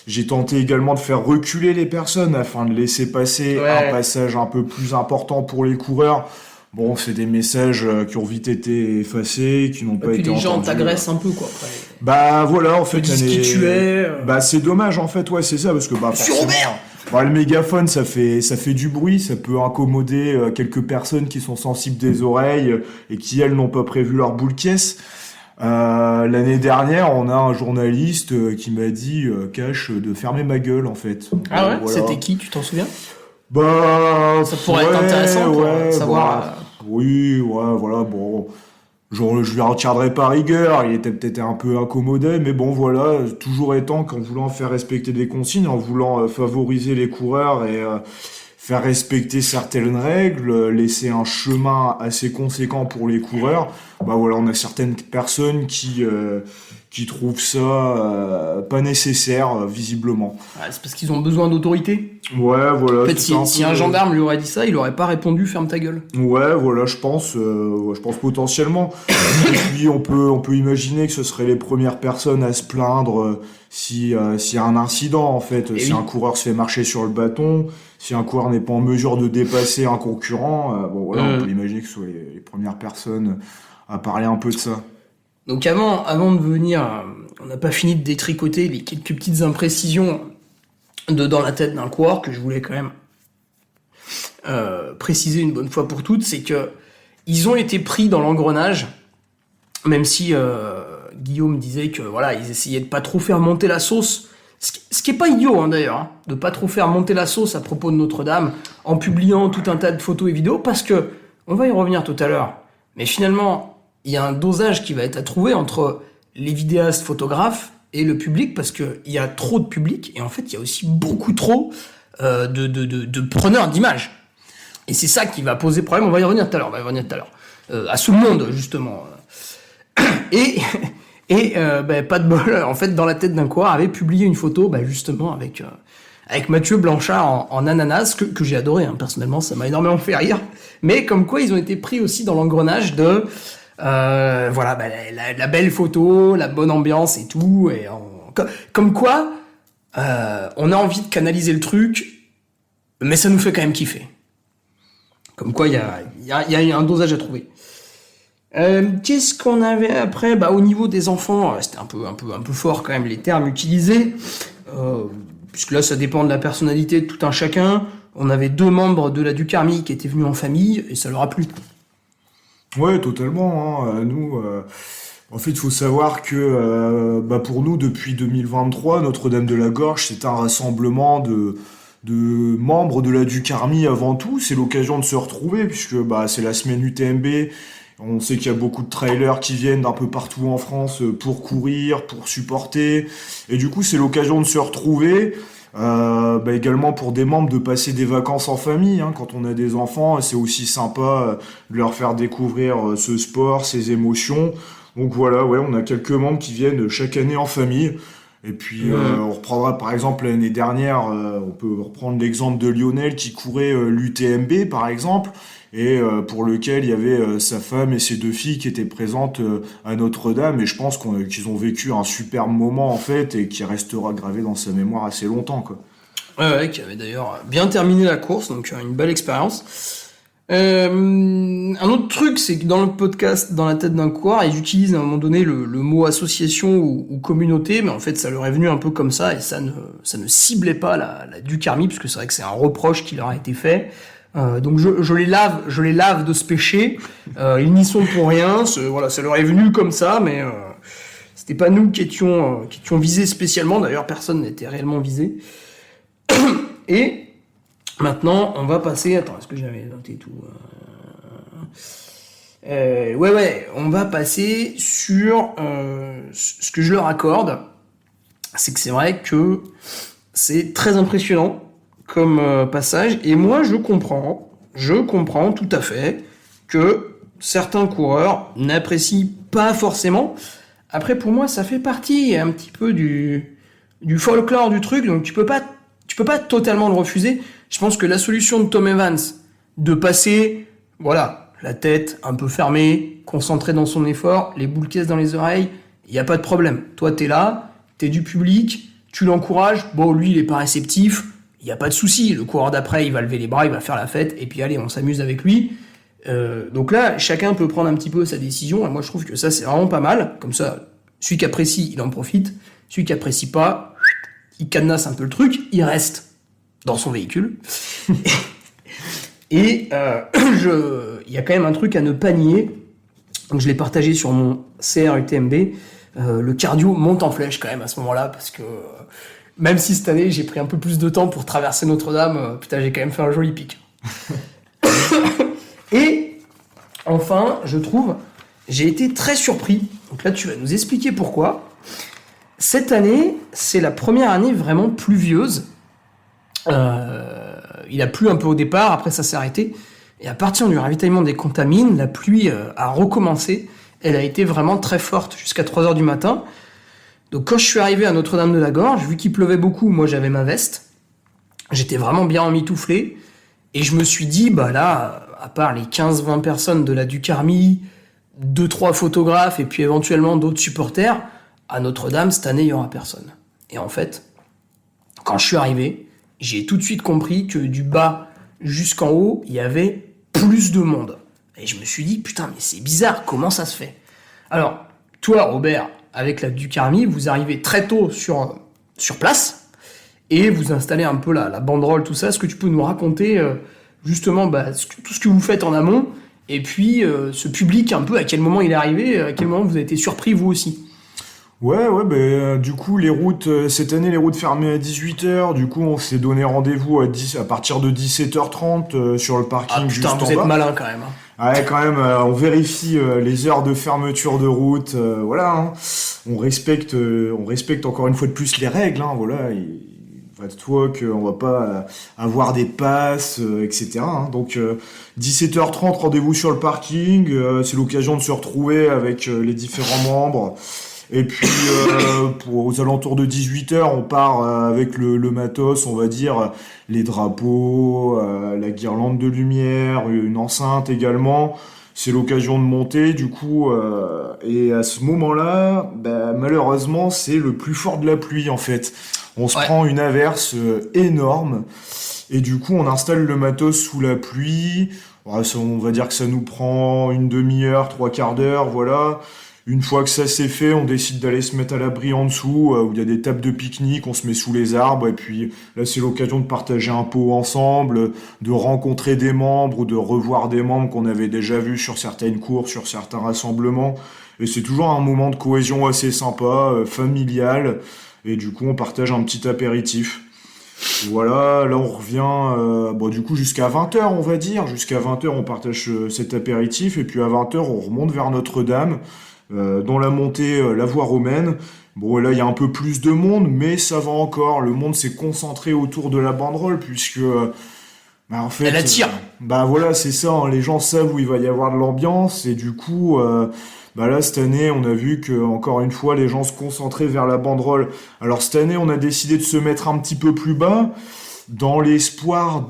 J'ai tenté également de faire reculer les personnes afin de laisser passer un passage un peu plus important pour les coureurs. Bon, c'est des messages qui ont vite été effacés, qui n'ont pas été entendus. Puis les gens t'agressent un peu, quoi. Après. Bah voilà, en fait, Ils disent qui tu es. Bah c'est dommage, en fait, ouais, c'est ça, parce que bah forcément, bah, le mégaphone, ça fait du bruit, ça peut incommoder quelques personnes qui sont sensibles des oreilles et qui elles n'ont pas prévu leur boule caisse. L'année dernière, on a un journaliste qui m'a dit Cash de fermer ma gueule, en fait. Ah ouais, voilà. C'était qui, tu t'en souviens? Bah ça pourrait être intéressant pour savoir. Bah, oui, ouais, voilà, bon. Genre, je lui en tiendrai pas rigueur, il était peut-être un peu incommodé, mais bon, voilà, toujours étant qu'en voulant faire respecter des consignes, en voulant favoriser les coureurs et faire respecter certaines règles, laisser un chemin assez conséquent pour les coureurs, bah voilà, on a certaines personnes qui trouvent ça pas nécessaire, visiblement. Ah, c'est parce qu'ils ont besoin d'autorité. Ouais, voilà. En fait, si un gendarme lui aurait dit ça, il aurait pas répondu ferme ta gueule. Ouais, voilà, je pense potentiellement. Et puis on peut imaginer que ce seraient les premières personnes à se plaindre s'il y a un incident, en fait. Et si oui. un coureur se fait marcher sur le bâton, si un coureur n'est pas en mesure de dépasser un concurrent, bon voilà, on peut imaginer que ce soit les premières personnes à parler un peu de ça. Donc avant de venir, on n'a pas fini de détricoter les quelques petites imprécisions de dans la tête d'un coureur que je voulais quand même préciser une bonne fois pour toutes, c'est que ils ont été pris dans l'engrenage, même si Guillaume disait que voilà, ils essayaient de pas trop faire monter la sauce, ce qui est pas idiot hein, d'ailleurs, hein, de pas trop faire monter la sauce à propos de Notre-Dame en publiant tout un tas de photos et vidéos, parce que on va y revenir tout à l'heure, mais finalement il y a un dosage qui va être à trouver entre les vidéastes photographes et le public, parce qu'il y a trop de public, et en fait, il y a aussi beaucoup trop de preneurs d'images. Et c'est ça qui va poser problème, on va y revenir tout à l'heure. À tout le monde, justement. Et pas de bol, en fait, dans la tête d'un coureur, avait publié une photo, justement, avec Mathieu Blanchard en ananas, que j'ai adoré, hein, personnellement, ça m'a énormément fait rire. Mais comme quoi, ils ont été pris aussi dans l'engrenage de... voilà, la belle photo, la bonne ambiance et tout, et comme quoi on a envie de canaliser le truc, mais ça nous fait quand même kiffer. Comme quoi il y a un dosage à trouver. Qu'est-ce qu'on avait après? Au niveau des enfants, c'était un peu fort quand même les termes utilisés, puisque là ça dépend de la personnalité de tout un chacun. On avait 2 membres de la Ducarmi qui étaient venus en famille et ça leur a plu. Ouais, totalement. Hein. Nous, en fait, il faut savoir que pour nous, depuis 2023, Notre-Dame de la Gorge, c'est un rassemblement de membres de la Ducarmi avant tout. C'est l'occasion de se retrouver, puisque c'est la semaine UTMB. On sait qu'il y a beaucoup de trailers qui viennent d'un peu partout en France pour courir, pour supporter. Et du coup, c'est l'occasion de se retrouver. Également pour des membres de passer des vacances en famille, hein. Quand on a des enfants, c'est aussi sympa de leur faire découvrir ce sport, ces émotions. Donc voilà, ouais, on a quelques membres qui viennent chaque année en famille. Et puis on reprendra par exemple l'année dernière, on peut reprendre l'exemple de Lionel qui courait l'UTMB par exemple, et pour lequel il y avait sa femme et ses 2 filles qui étaient présentes à Notre-Dame, et je pense qu'ils ont vécu un superbe moment en fait, et qui restera gravé dans sa mémoire assez longtemps, quoi. Ouais, qui avait d'ailleurs bien terminé la course, donc une belle expérience. Un autre truc, c'est que dans le podcast Dans la tête d'un coureur, ils utilisent à un moment donné le mot association ou communauté, mais en fait ça leur est venu un peu comme ça, et ça ne ciblait pas la Ducarmi, parce que c'est vrai que c'est un reproche qui leur a été fait. Donc je les lave de ce péché. Ils n'y sont pour rien. Voilà, ça leur est venu comme ça, mais c'était pas nous qui étions visés spécialement. D'ailleurs, personne n'était réellement visé. Et maintenant, on va passer. Attends, est-ce que j'avais noté tout? On va passer sur ce que je leur accorde. C'est que c'est vrai que c'est très impressionnant comme passage, et moi je comprends tout à fait que certains coureurs n'apprécient pas forcément. Après, pour moi, ça fait partie un petit peu du du folklore du truc, donc tu peux pas totalement le refuser. Je pense que la solution de Tom Evans, de passer, voilà, la tête un peu fermée, concentré dans son effort, les boules caisses dans les oreilles, il y a pas de problème. Toi, t'es là, t'es du public, tu l'encourages, bon, lui, il est pas réceptif, il y a pas de souci. Le coureur d'après, il va lever les bras, il va faire la fête, et puis allez, on s'amuse avec lui. Donc là, chacun peut prendre un petit peu sa décision, et moi je trouve que ça c'est vraiment pas mal. Comme ça, celui qui apprécie, il en profite. Celui qui apprécie pas, il cadenasse un peu le truc, il reste dans son véhicule. Et il y a quand même un truc à ne pas nier. Donc je l'ai partagé sur mon CRUTMB. Le cardio monte en flèche quand même à ce moment-là, parce que même si cette année j'ai pris un peu plus de temps pour traverser Notre-Dame, putain, j'ai quand même fait un joli pic. Et enfin, je trouve, j'ai été très surpris. Donc là, tu vas nous expliquer pourquoi. Cette année, c'est la première année vraiment pluvieuse. Il a plu un peu au départ, après ça s'est arrêté. Et à partir du ravitaillement des Contamines, la pluie a recommencé. Elle a été vraiment très forte jusqu'à 3h du matin. Donc quand je suis arrivé à Notre-Dame-de-la-Gorge, vu qu'il pleuvait beaucoup, moi j'avais ma veste. J'étais vraiment bien emmitouflé. Et je me suis dit, bah là, à part les 15-20 personnes de la Ducarmi, 2-3 photographes et puis éventuellement d'autres supporters, à Notre-Dame, cette année, il n'y aura personne. Et en fait, quand je suis arrivé, j'ai tout de suite compris que du bas jusqu'en haut, il y avait plus de monde. Et je me suis dit, putain, mais c'est bizarre, comment ça se fait? Alors, toi, Robert, avec la Ducarmi, vous arrivez très tôt sur place, et vous installez un peu la banderole, tout ça. Est-ce que tu peux nous raconter justement tout ce que vous faites en amont, et puis ce public, un peu, à quel moment il est arrivé, à quel moment vous avez été surpris, vous aussi? Ouais, du coup, les routes, cette année, les routes fermées à 18h, du coup, on s'est donné rendez-vous à partir de 17h30 sur le parking juste en bas. Vous êtes malin quand même. Ouais, quand même, on vérifie les heures de fermeture de route, voilà, hein. On respecte encore une fois de plus les règles, hein, voilà. Va de toi qu'on va pas avoir des passes, etc. Hein. Donc 17h30, rendez-vous sur le parking, c'est l'occasion de se retrouver avec les différents membres. Et puis aux alentours de 18h, on part avec le matos, on va dire, les drapeaux, la guirlande de lumière, une enceinte également. C'est l'occasion de monter, du coup, et à ce moment-là, malheureusement, c'est le plus fort de la pluie, en fait. On se prend une averse énorme, et du coup, on installe le matos sous la pluie. On va dire que ça nous prend une demi-heure, 3/4 d'heure, voilà. Une fois que ça c'est fait, on décide d'aller se mettre à l'abri en dessous, où il y a des tables de pique-nique, on se met sous les arbres, et puis là c'est l'occasion de partager un pot ensemble, de rencontrer des membres, ou de revoir des membres qu'on avait déjà vus sur certaines courses, sur certains rassemblements. Et c'est toujours un moment de cohésion assez sympa, familial, et du coup on partage un petit apéritif. Voilà, là on revient du coup jusqu'à 20h on va dire, jusqu'à 20h on partage cet apéritif, et puis à 20h on remonte vers Notre-Dame, dans la montée, la voie romaine. Bon, là, il y a un peu plus de monde, mais ça va encore. Le monde s'est concentré autour de la banderole, puisque, en fait... Elle attire. Voilà, c'est ça, hein, les gens savent où il va y avoir de l'ambiance, et du coup, là, cette année, on a vu que, encore une fois, les gens se concentraient vers la banderole. Alors, cette année, on a décidé de se mettre un petit peu plus bas, dans l'espoir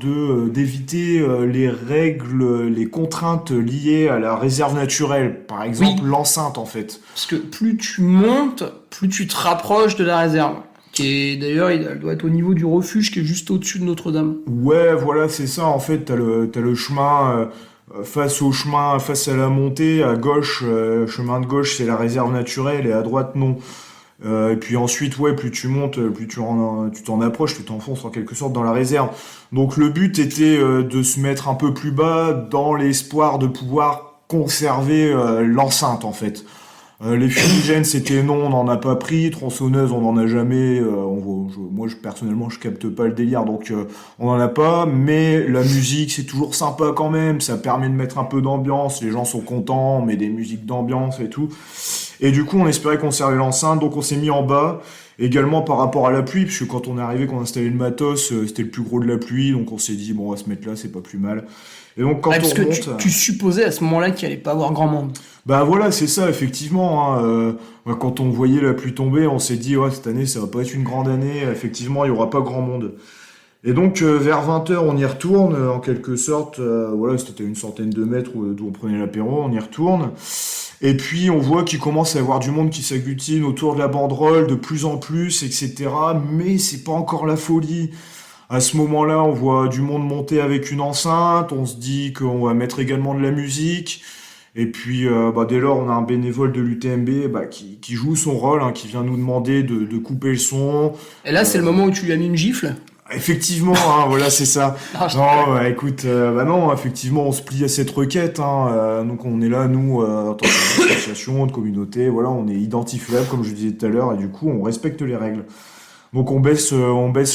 d'éviter les règles, les contraintes liées à la réserve naturelle. Par exemple, l'enceinte, en fait. Parce que plus tu montes, plus tu te rapproches de la réserve. Qui est, d'ailleurs, elle doit être au niveau du refuge qui est juste au-dessus de Notre-Dame. Ouais, voilà, c'est ça. En fait, t'as le chemin... face au chemin, face à la montée, à gauche, chemin de gauche, c'est la réserve naturelle, et à droite, non. Et puis ensuite, plus tu montes, plus tu t'en approches, tu t'enfonces en quelque sorte dans la réserve. Donc le but était de se mettre un peu plus bas dans l'espoir de pouvoir conserver l'enceinte, en fait. Les fumigènes, c'était non, on n'en a pas pris. Tronçonneuse, on n'en a jamais. Personnellement, je capte pas le délire, donc on n'en a pas. Mais la musique, c'est toujours sympa quand même. Ça permet de mettre un peu d'ambiance. Les gens sont contents, on met des musiques d'ambiance et tout. Et du coup, on espérait conserver l'enceinte, donc on s'est mis en bas. Également par rapport à la pluie, puisque quand on est arrivé, qu'on a installé le matos, c'était le plus gros de la pluie, donc on s'est dit, bon, on va se mettre là, c'est pas plus mal. Et donc quand on parce que monte... tu supposais à ce moment-là qu'il allait pas avoir grand monde. Bah voilà, c'est ça, effectivement. Hein, quand on voyait la pluie tomber, on s'est dit, ouais, cette année, ça va pas être une grande année. Effectivement, il y aura pas grand monde. Et donc, vers 20h, on y retourne, en quelque sorte. Voilà, c'était à une centaine de mètres d'où on prenait l'apéro, on y retourne. Et puis, on voit qu'il commence à y avoir du monde qui s'agglutine autour de la banderole, de plus en plus, etc. Mais c'est pas encore la folie. À ce moment-là, on voit du monde monter avec une enceinte, on se dit qu'on va mettre également de la musique. Et puis, dès lors, on a un bénévole de l'UTMB qui joue son rôle, hein, qui vient nous demander de couper le son. Et là, c'est le moment où tu lui as mis une gifle. Effectivement, hein, voilà, c'est ça. Ah, je Non, écoute, non, effectivement, on se plie à cette requête. Hein, donc, on est là, nous, en tant qu'association, de communauté, voilà, on est identifiable, comme je disais tout à l'heure, et du coup, on respecte les règles. Donc, on baisse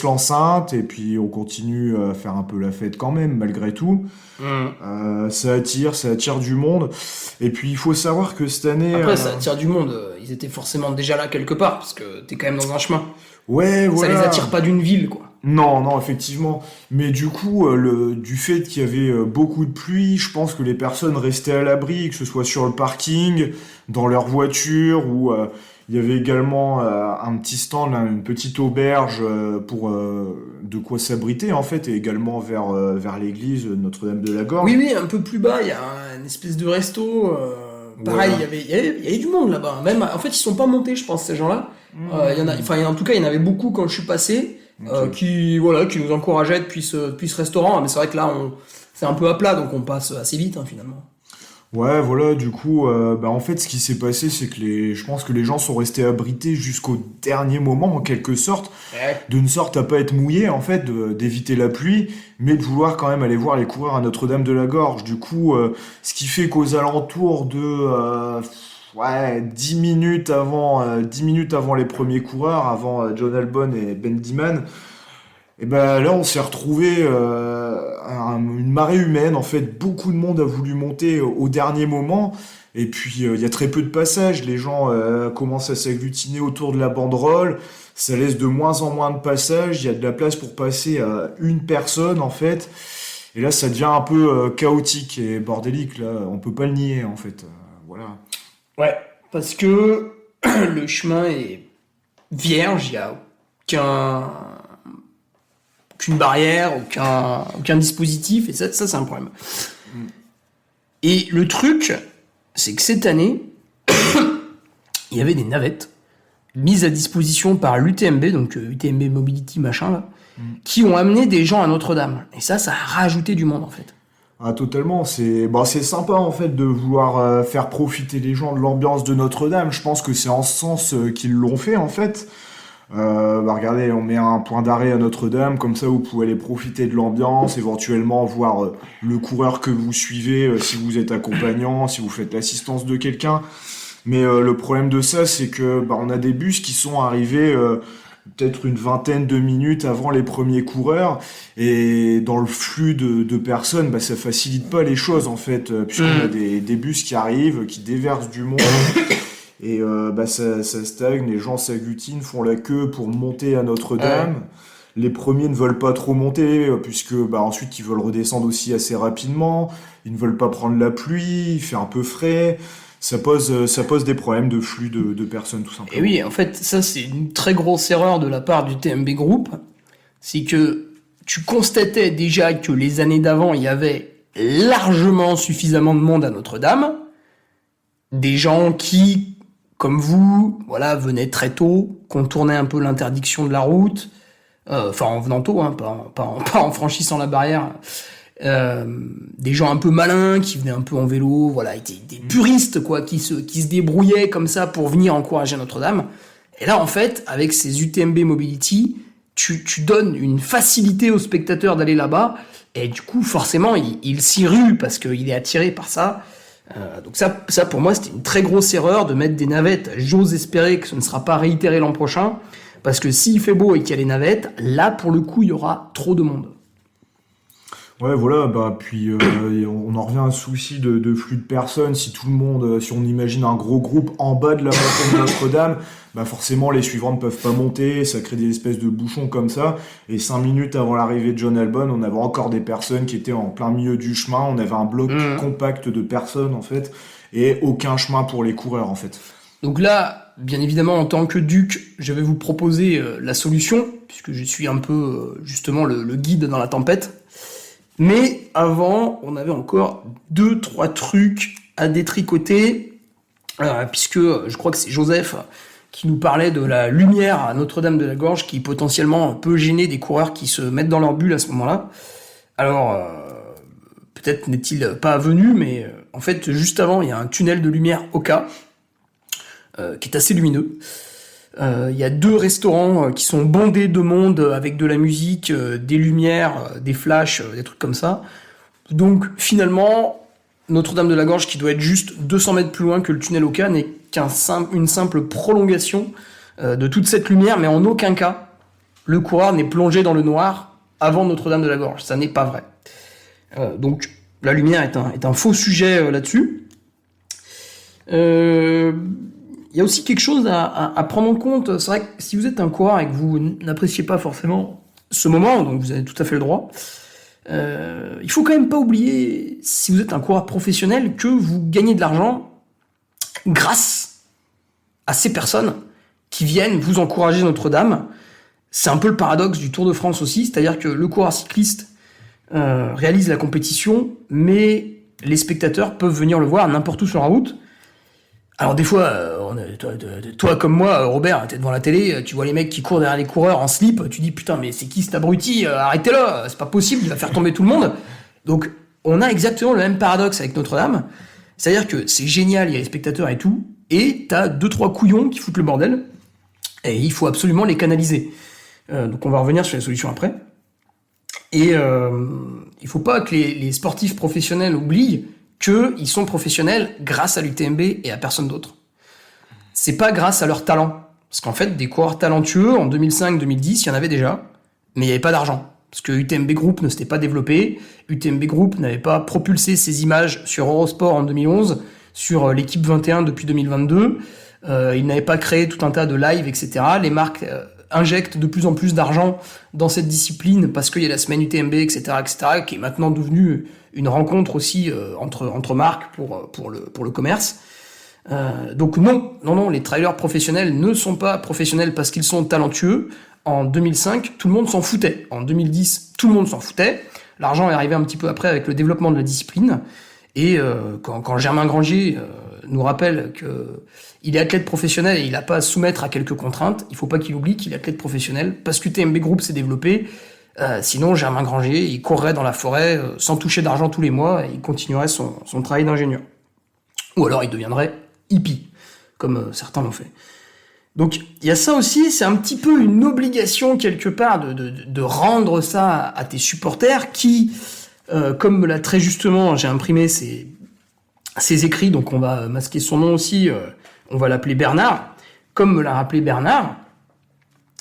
l'enceinte, et puis on continue à faire un peu la fête quand même, malgré tout. Ça attire du monde. Et puis, il faut savoir que cette année... Après, ça attire du monde. Ils étaient forcément déjà là quelque part, parce que t'es quand même dans un chemin. Ouais, voilà. Ça les attire pas d'une ville, quoi. Non, effectivement. Mais du coup, du fait qu'il y avait beaucoup de pluie, je pense que les personnes restaient à l'abri, que ce soit sur le parking, dans leur voiture, ou il y avait également un petit stand, là, une petite auberge pour de quoi s'abriter, en fait, et également vers l'église Notre-Dame de la Gorge. Oui, un peu plus bas, il y a une espèce de resto. Pareil, Voilà. il y avait du monde là-bas. Même, en fait, ils sont pas montés, je pense, ces gens-là. En tout cas, il y en avait beaucoup quand je suis passé, qui nous encourageaient depuis ce restaurant. Mais c'est vrai que là, c'est un peu à plat, donc on passe assez vite, hein, finalement. Ouais, voilà, du coup, en fait, ce qui s'est passé, c'est que je pense que les gens sont restés abrités jusqu'au dernier moment, en quelque sorte, d'une sorte à pas être mouillés, en fait, d'éviter la pluie, mais de vouloir quand même aller voir les coureurs à Notre-Dame de la Gorge. Du coup, ce qui fait qu'aux alentours de 10 minutes avant les premiers coureurs, avant John Albon et Ben Diman, et là, on s'est retrouvé une marée humaine. En fait, beaucoup de monde a voulu monter au dernier moment. Et puis, il y a très peu de passages. Les gens commencent à s'agglutiner autour de la banderole. Ça laisse de moins en moins de passages. Il y a de la place pour passer à une personne, en fait. Et là, ça devient un peu chaotique et bordélique. Là, on peut pas le nier, en fait. Voilà. Ouais, parce que le chemin est vierge, il n'y a aucune barrière, aucun dispositif, et ça c'est un problème. Et le truc, c'est que cette année, il y avait des navettes mises à disposition par l'UTMB, donc UTMB Mobility machin là, qui ont amené des gens à Notre-Dame. Et ça a rajouté du monde en fait. Ah, totalement, c'est sympa en fait de vouloir faire profiter les gens de l'ambiance de Notre-Dame. Je pense que c'est en ce sens qu'ils l'ont fait en fait. Regardez, on met un point d'arrêt à Notre-Dame, comme ça vous pouvez aller profiter de l'ambiance, éventuellement voir le coureur que vous suivez si vous êtes accompagnant, si vous faites l'assistance de quelqu'un. Mais le problème de ça, c'est que on a des bus qui sont arrivés peut-être une vingtaine de minutes avant les premiers coureurs, et dans le flux de personnes, ça facilite pas les choses en fait, puisqu'on a des bus qui arrivent, qui déversent du monde. Et ça stagne, les gens s'agglutinent, font la queue pour monter à Notre-Dame. Ouais. Les premiers ne veulent pas trop monter, puisque ensuite ils veulent redescendre aussi assez rapidement. Ils ne veulent pas prendre la pluie, il fait un peu frais. Ça pose des problèmes de flux de personnes, tout simplement. Et oui, en fait, ça c'est une très grosse erreur de la part du TMB Group. C'est que tu constatais déjà que les années d'avant, il y avait largement suffisamment de monde à Notre-Dame. Des gens qui, comme vous, venaient très tôt, contournaient un peu l'interdiction de la route, en venant tôt, hein, pas en franchissant la barrière. Des gens un peu malins qui venaient un peu en vélo, des puristes quoi, qui se débrouillaient comme ça pour venir encourager Notre-Dame. Et là, en fait, avec ces UTMB Mobility, tu donnes une facilité aux spectateurs d'aller là-bas, et du coup, forcément, il s'y rue parce qu'il est attiré par ça. Donc ça pour moi c'était une très grosse erreur de mettre des navettes. J'ose espérer que ce ne sera pas réitéré l'an prochain, parce que s'il fait beau et qu'il y a les navettes, là pour le coup il y aura trop de monde. Ouais, voilà, bah puis et on en revient à un souci de flux de personnes. Si tout le monde, si on imagine un gros groupe en bas de la montagne de Notre-Dame, bah forcément les suivants ne peuvent pas monter, ça crée des espèces de bouchons comme ça. Et 5 minutes avant l'arrivée de John Albon, on avait encore des personnes qui étaient en plein milieu du chemin. On avait un bloc compact de personnes en fait, et aucun chemin pour les coureurs en fait. Donc là, bien évidemment, en tant que duc, je vais vous proposer la solution, puisque je suis un peu justement le guide dans la tempête. Mais avant, on avait encore 2-3 trucs à détricoter, puisque je crois que c'est Joseph qui nous parlait de la lumière à Notre-Dame-de-la-Gorge qui potentiellement peut gêner des coureurs qui se mettent dans leur bulle à ce moment-là. Alors, peut-être n'est-il pas venu, mais en fait, juste avant, il y a un tunnel de lumière Oka, qui est assez lumineux. Il y a 2 restaurants qui sont bondés de monde avec de la musique, des lumières, des flashs, des trucs comme ça. Donc finalement, Notre-Dame-de-la-Gorge, qui doit être juste 200 mètres plus loin que le tunnel Oka, n'est qu'une simple prolongation de toute cette lumière, mais en aucun cas, le coureur n'est plongé dans le noir avant Notre-Dame-de-la-Gorge. Ça n'est pas vrai. Donc la lumière est un faux sujet là-dessus. Il y a aussi quelque chose à prendre en compte. C'est vrai que si vous êtes un coureur et que vous n'appréciez pas forcément ce moment, donc vous avez tout à fait le droit, il faut quand même pas oublier, si vous êtes un coureur professionnel, que vous gagnez de l'argent grâce à ces personnes qui viennent vous encourager Notre-Dame. C'est un peu le paradoxe du Tour de France aussi, c'est-à-dire que le coureur cycliste réalise la compétition, mais les spectateurs peuvent venir le voir n'importe où sur la route. Alors des fois, toi comme moi, Robert, t'es devant la télé, tu vois les mecs qui courent derrière les coureurs en slip, tu dis putain mais c'est qui cet abruti, arrêtez-le, c'est pas possible, il va faire tomber tout le monde. Donc on a exactement le même paradoxe avec Notre-Dame, c'est-à-dire que c'est génial, il y a les spectateurs et tout, et t'as 2-3 couillons qui foutent le bordel, et il faut absolument les canaliser. Donc on va revenir sur les solutions après. Et il faut pas que les sportifs professionnels oublient qu'ils sont professionnels grâce à l'UTMB et à personne d'autre. C'est pas grâce à leur talent. Parce qu'en fait, des coureurs talentueux, en 2005-2010, il y en avait déjà, mais il n'y avait pas d'argent. Parce que UTMB Group ne s'était pas développé, UTMB Group n'avait pas propulsé ses images sur Eurosport en 2011, sur l'équipe 21 depuis 2022, il n'avait pas créé tout un tas de lives, etc. Les marques injectent de plus en plus d'argent dans cette discipline parce qu'il y a la semaine UTMB, etc., qui est maintenant devenue une rencontre aussi entre marques pour le commerce. Donc non, les trailers professionnels ne sont pas professionnels parce qu'ils sont talentueux. En 2005, tout le monde s'en foutait. En 2010, tout le monde s'en foutait. L'argent est arrivé un petit peu après avec le développement de la discipline. Et quand Germain Grangier nous rappelle qu'il est athlète professionnel et il n'a pas à se soumettre à quelques contraintes, il ne faut pas qu'il oublie qu'il est athlète professionnel parce que TMB Group s'est développé. Sinon, Germain Grangier, il courrait dans la forêt sans toucher d'argent tous les mois et il continuerait son travail d'ingénieur. Ou alors il deviendrait hippie, comme certains l'ont fait. Donc il y a ça aussi, c'est un petit peu une obligation quelque part de rendre ça à tes supporters qui, comme me l'a très justement, j'ai imprimé ses écrits, donc on va masquer son nom aussi, on va l'appeler Bernard. Comme me l'a rappelé Bernard,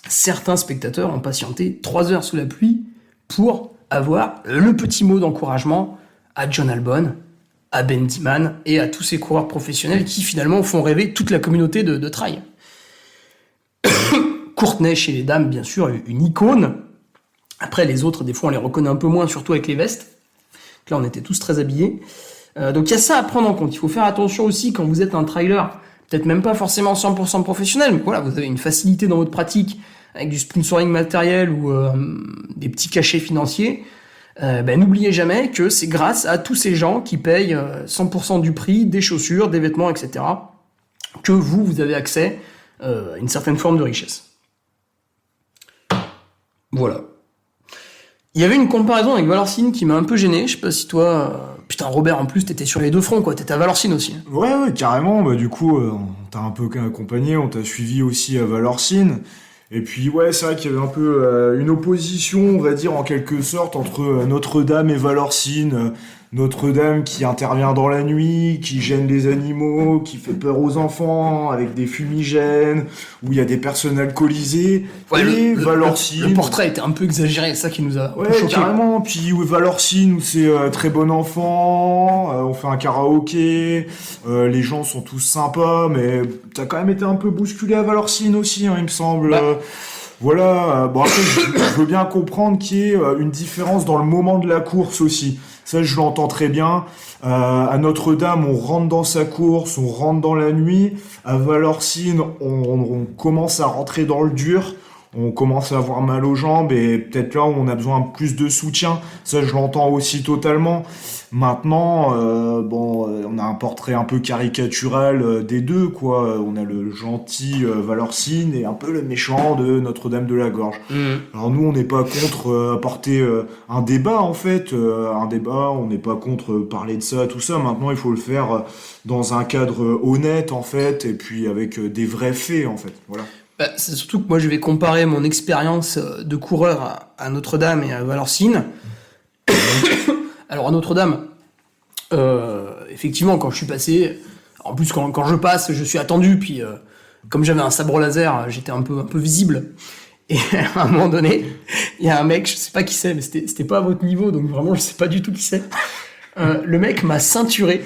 certains spectateurs ont patienté 3 heures sous la pluie pour avoir le petit mot d'encouragement à John Albon, à Ben Diman et à tous ces coureurs professionnels qui finalement font rêver toute la communauté de trail. Courtenay chez les dames, bien sûr, une icône. Après, les autres, des fois, on les reconnaît un peu moins, surtout avec les vestes. Là, on était tous très habillés. Donc, il y a ça à prendre en compte. Il faut faire attention aussi quand vous êtes un trailer, peut-être même pas forcément 100% professionnel, mais voilà, vous avez une facilité dans votre pratique avec du sponsoring matériel ou des petits cachets financiers. N'oubliez jamais que c'est grâce à tous ces gens qui payent 100% du prix des chaussures, des vêtements, etc. que vous avez accès à une certaine forme de richesse. Voilà. Il y avait une comparaison avec Valorcine qui m'a un peu gêné. Je sais pas si toi... Putain, Robert, en plus, t'étais sur les deux fronts, quoi. T'étais à Valorcine aussi. Ouais, carrément. Bah, du coup, on t'a un peu accompagné, on t'a suivi aussi à Valorcine. Et puis, ouais, c'est vrai qu'il y avait un peu une opposition, on va dire, en quelque sorte, entre Notre-Dame et Valorcine. Notre-Dame qui intervient dans la nuit, qui gêne les animaux, qui fait peur aux enfants, avec des fumigènes, où il y a des personnes alcoolisées. Ouais, et le portrait était un peu exagéré, c'est ça qui nous a un peu Ouais, choqué. carrément. Puis Valorcine, où c'est très bon enfant, on fait un karaoké, les gens sont tous sympas, mais t'as quand même été un peu bousculé à Valorcine aussi, hein, il me semble. Voilà, bon après, je veux bien comprendre qu'il y ait une différence dans le moment de la course aussi. Ça, je l'entends très bien. À Notre-Dame, on rentre dans sa course, on rentre dans la nuit. À Valorcine, on commence à rentrer dans le dur. On commence à avoir mal aux jambes et peut-être là où on a besoin de plus de soutien. Ça, je l'entends aussi totalement. Maintenant, on a un portrait un peu caricatural des deux, quoi. On a le gentil Valorcine et un peu le méchant de Notre-Dame de la Gorge. Alors nous, on n'est pas contre apporter un débat, en fait. On n'est pas contre parler de ça, tout ça. Maintenant, il faut le faire dans un cadre honnête, en fait, et puis avec des vrais faits, en fait. Voilà. C'est surtout que moi, je vais comparer mon expérience de coureur à Notre-Dame et à Valorcine. Alors, à Notre-Dame, effectivement, quand je suis passé, en plus, quand je passe, je suis attendu, puis comme j'avais un sabre laser, j'étais un peu visible. Et à un moment donné, il y a un mec, je sais pas qui c'est, mais c'était pas à votre niveau, donc vraiment, je sais pas du tout qui c'est. Le mec m'a ceinturé.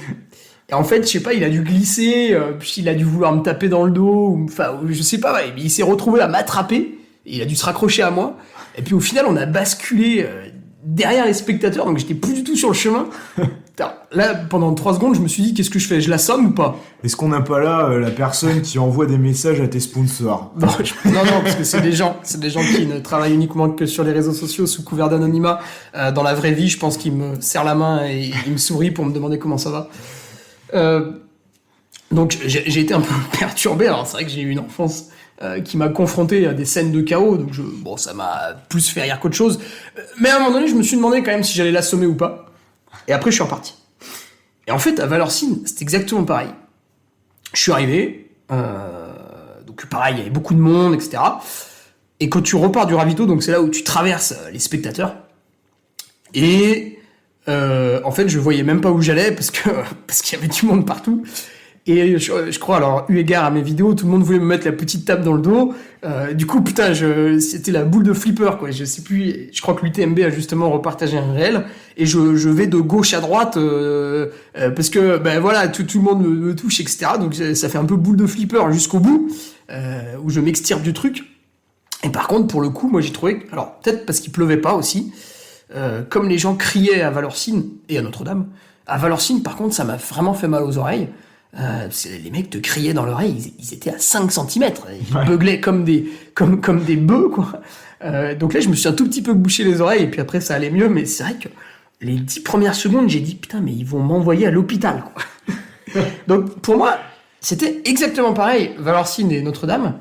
Et en fait, je sais pas, il a dû glisser, puis il a dû vouloir me taper dans le dos, enfin, je sais pas, ouais, il s'est retrouvé à m'attraper, et il a dû se raccrocher à moi, et puis au final, on a basculé derrière les spectateurs, donc j'étais plus du tout sur le chemin. Putain, là, pendant 3 secondes, je me suis dit, qu'est-ce que je fais? Je l'assomme ou pas? Est-ce qu'on n'a pas là la personne qui envoie des messages à tes sponsors? Non, non, parce que c'est des gens qui ne travaillent uniquement que sur les réseaux sociaux sous couvert d'anonymat. Dans la vraie vie, je pense qu'ils me serrent la main et ils me sourient pour me demander comment ça va. Donc j'ai été un peu perturbé. Alors c'est vrai que j'ai eu une enfance qui m'a confronté à des scènes de chaos, donc ça m'a plus fait rire qu'autre chose. Mais à un moment donné, je me suis demandé quand même si j'allais l'assommer ou pas. Et après, je suis reparti. Et en fait, à Valorcine, c'est exactement pareil. Je suis arrivé, donc pareil, il y avait beaucoup de monde, etc. Et quand tu repars du ravito, donc c'est là où tu traverses les spectateurs. Et en fait, je voyais même pas où j'allais parce qu'il y avait du monde partout. Et je crois, alors, eu égard à mes vidéos, tout le monde voulait me mettre la petite tape dans le dos. Du coup, putain, c'était la boule de flipper, quoi. Je sais plus, je crois que l'UTMB a justement repartagé un réel. Et je vais de gauche à droite, parce que, voilà, tout le monde me touche, etc. Donc, ça fait un peu boule de flipper jusqu'au bout, où je m'extirpe du truc. Et par contre, pour le coup, moi, j'ai trouvé, alors, peut-être parce qu'il pleuvait pas aussi, comme les gens criaient à Valorcine et à Notre-Dame. À Valorcine, par contre, ça m'a vraiment fait mal aux oreilles. Les mecs te criaient dans l'oreille, ils étaient à 5 cm, ils beuglaient comme des bœufs, quoi. Donc là, je me suis un tout petit peu bouché les oreilles, et puis après, ça allait mieux, mais c'est vrai que les 10 premières secondes, j'ai dit, putain, mais ils vont m'envoyer à l'hôpital, quoi. Donc, pour moi, c'était exactement pareil, Valorcine et Notre-Dame.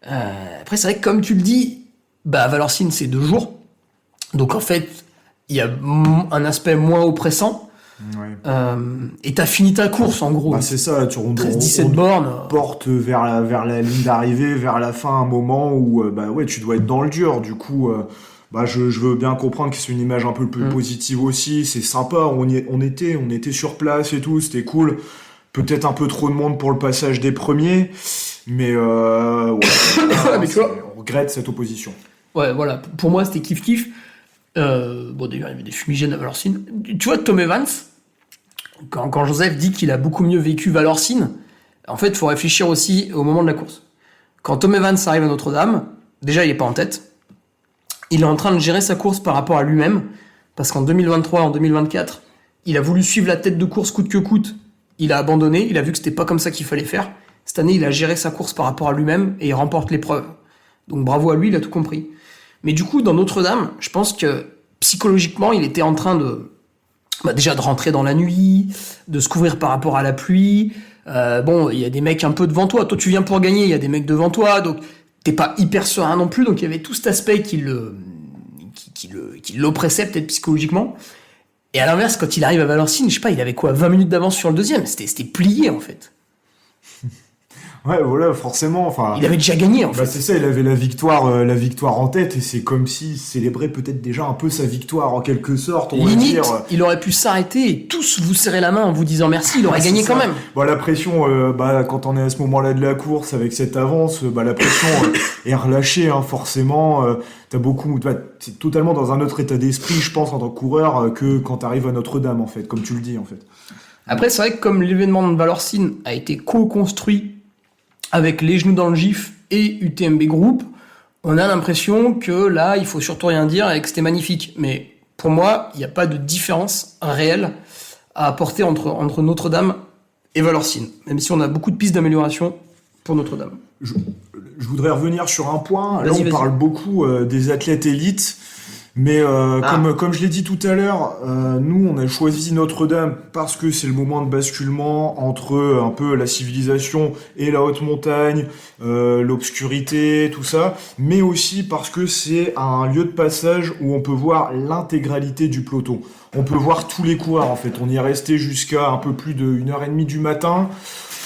Après, c'est vrai que comme tu le dis, Valorcine, c'est 2 jours. Donc, en fait, il y a un aspect moins oppressant. Ouais. Et t'as fini ta course, en gros. C'est ça, on 17 bornes. porte vers la ligne d'arrivée, vers la fin, un moment où tu dois être dans le dur. Du coup, je veux bien comprendre que c'est une image un peu plus positive aussi. C'est sympa, on était sur place et tout, c'était cool. Peut-être un peu trop de monde pour le passage des premiers, mais mais tu vois, on regrette cette opposition. Ouais, voilà. Pour moi, c'était kiff-kiff. D'ailleurs, il y avait des fumigènes à Valorcine. Tu vois, Tom Evans, quand Joseph dit qu'il a beaucoup mieux vécu Valorcine, en fait, il faut réfléchir aussi au moment de la course. Quand Tom Evans arrive à Notre-Dame, déjà, il est pas en tête. Il est en train de gérer sa course par rapport à lui-même, parce qu'en 2023, en 2024, il a voulu suivre la tête de course coûte que coûte. Il a abandonné, il a vu que c'était pas comme ça qu'il fallait faire. Cette année, il a géré sa course par rapport à lui-même et il remporte l'épreuve. Donc bravo à lui, il a tout compris. Mais du coup, dans Notre-Dame, je pense que psychologiquement, il était en train déjà de rentrer dans la nuit, de se couvrir par rapport à la pluie. Il y a des mecs un peu devant toi. Toi, tu viens pour gagner, il y a des mecs devant toi, donc t'es pas hyper serein non plus. Donc il y avait tout cet aspect qui l'oppressait peut-être psychologiquement. Et à l'inverse, quand il arrive à Valorcine, je sais pas, il avait quoi, 20 minutes d'avance sur le deuxième. C'était plié, en fait. Ouais, voilà, forcément. Enfin, Il avait déjà gagné, en fait. bah c'est ça, il avait la victoire en tête, et c'est comme s'il célébrait peut-être déjà un peu sa victoire en quelque sorte, on va Limite, dire. il aurait pu s'arrêter et tous vous serrer la main en vous disant merci, il aurait Ah, gagné c'est quand ça. même. Bon, la pression, quand on est à ce moment-là de la course avec cette avance, la pression est relâchée, hein, forcément. T'es totalement dans un autre état d'esprit, je pense, en tant que coureur, que quand t'arrives à Notre-Dame, en fait, comme tu le dis, en fait. Après, c'est vrai que comme l'événement de Vallorcine a été co-construit avec Les Genoux dans le Gif et UTMB Group, on a l'impression que là, il faut surtout rien dire et que c'était magnifique. Mais pour moi, il n'y a pas de différence réelle à apporter entre Notre-Dame et Vallorcine, même si on a beaucoup de pistes d'amélioration pour Notre-Dame. Je voudrais revenir sur un point. Là, Vas-y, on vas-y. parle beaucoup des athlètes élites, mais comme je l'ai dit tout à l'heure, nous, on a choisi Notre-Dame parce que c'est le moment de basculement entre un peu la civilisation et la haute montagne, l'obscurité, tout ça, mais aussi parce que c'est un lieu de passage où on peut voir l'intégralité du peloton. On peut voir tous les coureurs, en fait. On y est resté jusqu'à un peu plus de 1h30 du matin.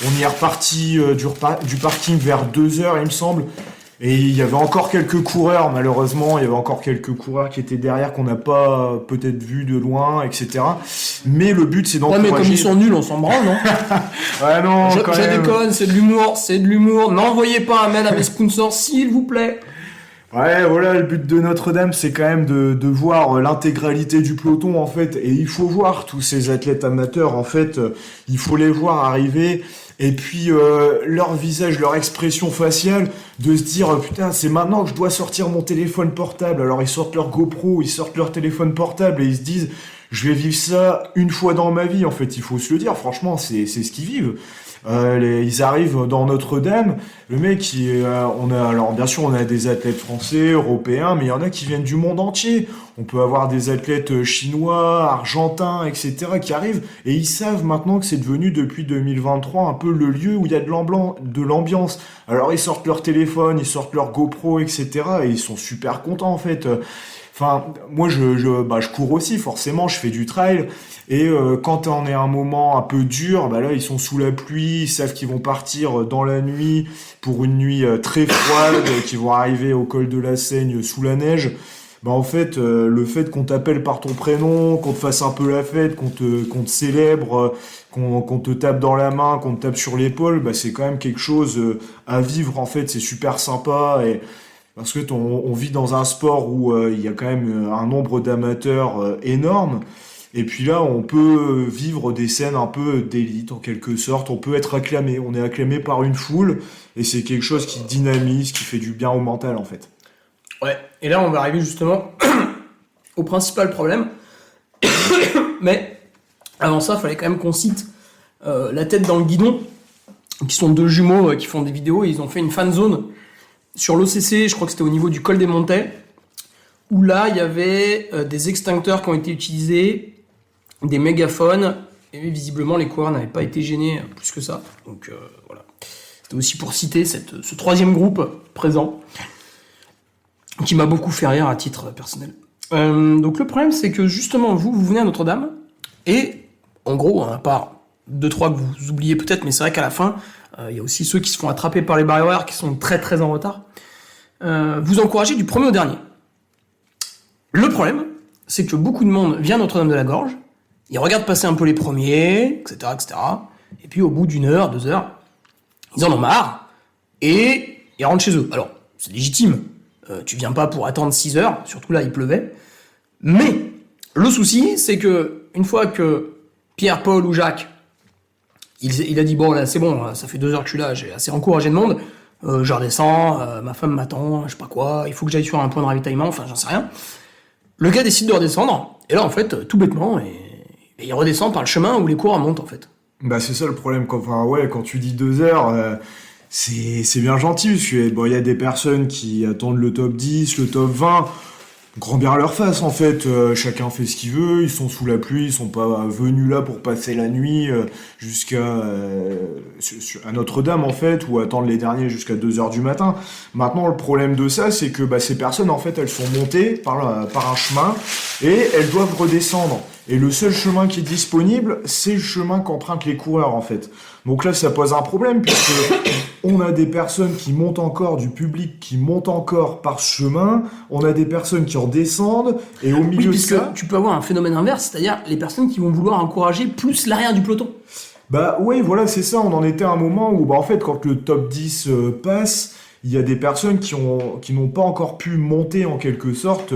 On y est reparti du parking vers 2h, il me semble. Et il y avait encore quelques coureurs, malheureusement. Il y avait encore quelques coureurs qui étaient derrière, qu'on n'a pas peut-être vu de loin, etc. Mais le but, c'est Ouais, d'encourager... mais comme ils sont nuls, on s'en branle, non? Ouais, non, Je quand même. déconne, c'est de l'humour. N'envoyez pas un mail à mes sponsors, s'il vous plaît. Ouais, voilà, le but de Notre-Dame, c'est quand même de voir l'intégralité du peloton, en fait. Et il faut voir tous ces athlètes amateurs, en fait. Il faut les voir arriver. Et puis, leur visage, leur expression faciale, de se dire, putain, c'est maintenant que je dois sortir mon téléphone portable. Alors, ils sortent leur GoPro, ils sortent leur téléphone portable et ils se disent, je vais vivre ça une fois dans ma vie. En fait, il faut se le dire, franchement, c'est ce qu'ils vivent. Ils arrivent dans Notre-Dame, le mec, alors bien sûr on a des athlètes français, européens, mais il y en a qui viennent du monde entier. On peut avoir des athlètes chinois, argentins, etc. qui arrivent, et ils savent maintenant que c'est devenu depuis 2023 un peu le lieu où il y a de l'ambiance. Alors ils sortent leur téléphone, ils sortent leur GoPro, etc. et ils sont super contents en fait. Enfin, moi, je cours aussi, forcément, je fais du trail. Et quand on est à un moment un peu dur, là, ils sont sous la pluie, ils savent qu'ils vont partir dans la nuit pour une nuit très froide, qu'ils vont arriver au col de la Seigne sous la neige. En fait, le fait qu'on t'appelle par ton prénom, qu'on te fasse un peu la fête, qu'on te célèbre, qu'on te tape dans la main, qu'on te tape sur l'épaule, c'est quand même quelque chose à vivre, en fait. C'est super sympa et... Parce que on vit dans un sport où il y a quand même un nombre d'amateurs énorme. Et puis là, on peut vivre des scènes un peu d'élite, en quelque sorte. On peut être acclamé. On est acclamé par une foule. Et c'est quelque chose qui dynamise, qui fait du bien au mental, en fait. Ouais, et là on va arriver justement au principal problème. Mais avant ça, il fallait quand même qu'on cite La Tête dans le Guidon, qui sont deux jumeaux qui font des vidéos, et ils ont fait une fan zone sur l'OCC, je crois que c'était au niveau du col des Montets, où là il y avait des extincteurs qui ont été utilisés, des mégaphones, et visiblement les coureurs n'avaient pas été gênés plus que ça. Donc voilà. C'était aussi pour citer ce troisième groupe présent, qui m'a beaucoup fait rire à titre personnel. Donc le problème, c'est que justement, vous venez à Notre-Dame, et en gros, à part 2-3 que vous oubliez peut-être, mais c'est vrai qu'à la fin, il y a aussi ceux qui se font attraper par les barrières horaires, qui sont très très en retard. Vous encouragez du premier au dernier. Le problème, c'est que beaucoup de monde vient à Notre-Dame de la Gorge, ils regardent passer un peu les premiers, etc., etc., et puis au bout d'une heure, 2 heures, ils en ont marre, et ils rentrent chez eux. Alors, c'est légitime, tu viens pas pour attendre 6 heures, surtout là il pleuvait, mais le souci, c'est que une fois que Pierre, Paul ou Jacques, il a dit bon là c'est bon, ça fait 2 heures que je suis là, j'ai assez encouragé de monde, je redescends, ma femme m'attend, je sais pas quoi, il faut que j'aille sur un point de ravitaillement, enfin j'en sais rien. Le gars décide de redescendre, et là en fait, tout bêtement, et il redescend par le chemin où les coureurs montent en fait. C'est ça le problème, quand tu dis 2 heures, c'est bien gentil, parce que il y a des personnes qui attendent le top 10, le top 20, grand bien à leur face en fait, chacun fait ce qu'il veut, ils sont sous la pluie, ils sont pas venus là pour passer la nuit jusqu'à à Notre-Dame en fait, ou attendre les derniers jusqu'à 2h du matin. Maintenant le problème de ça, c'est que ces personnes en fait elles sont montées par un chemin et elles doivent redescendre. Et le seul chemin qui est disponible, c'est le chemin qu'empruntent les coureurs, en fait. Donc là, ça pose un problème, puisque on a des personnes qui montent encore, du public qui monte encore par ce chemin, on a des personnes qui redescendent, et au milieu de puisque ça... tu peux avoir un phénomène inverse, c'est-à-dire les personnes qui vont vouloir encourager plus l'arrière du peloton. Bah ouais, voilà, c'est ça, on en était à un moment où, en fait, quand le top 10 passe... Il y a des personnes qui n'ont pas encore pu monter en quelque sorte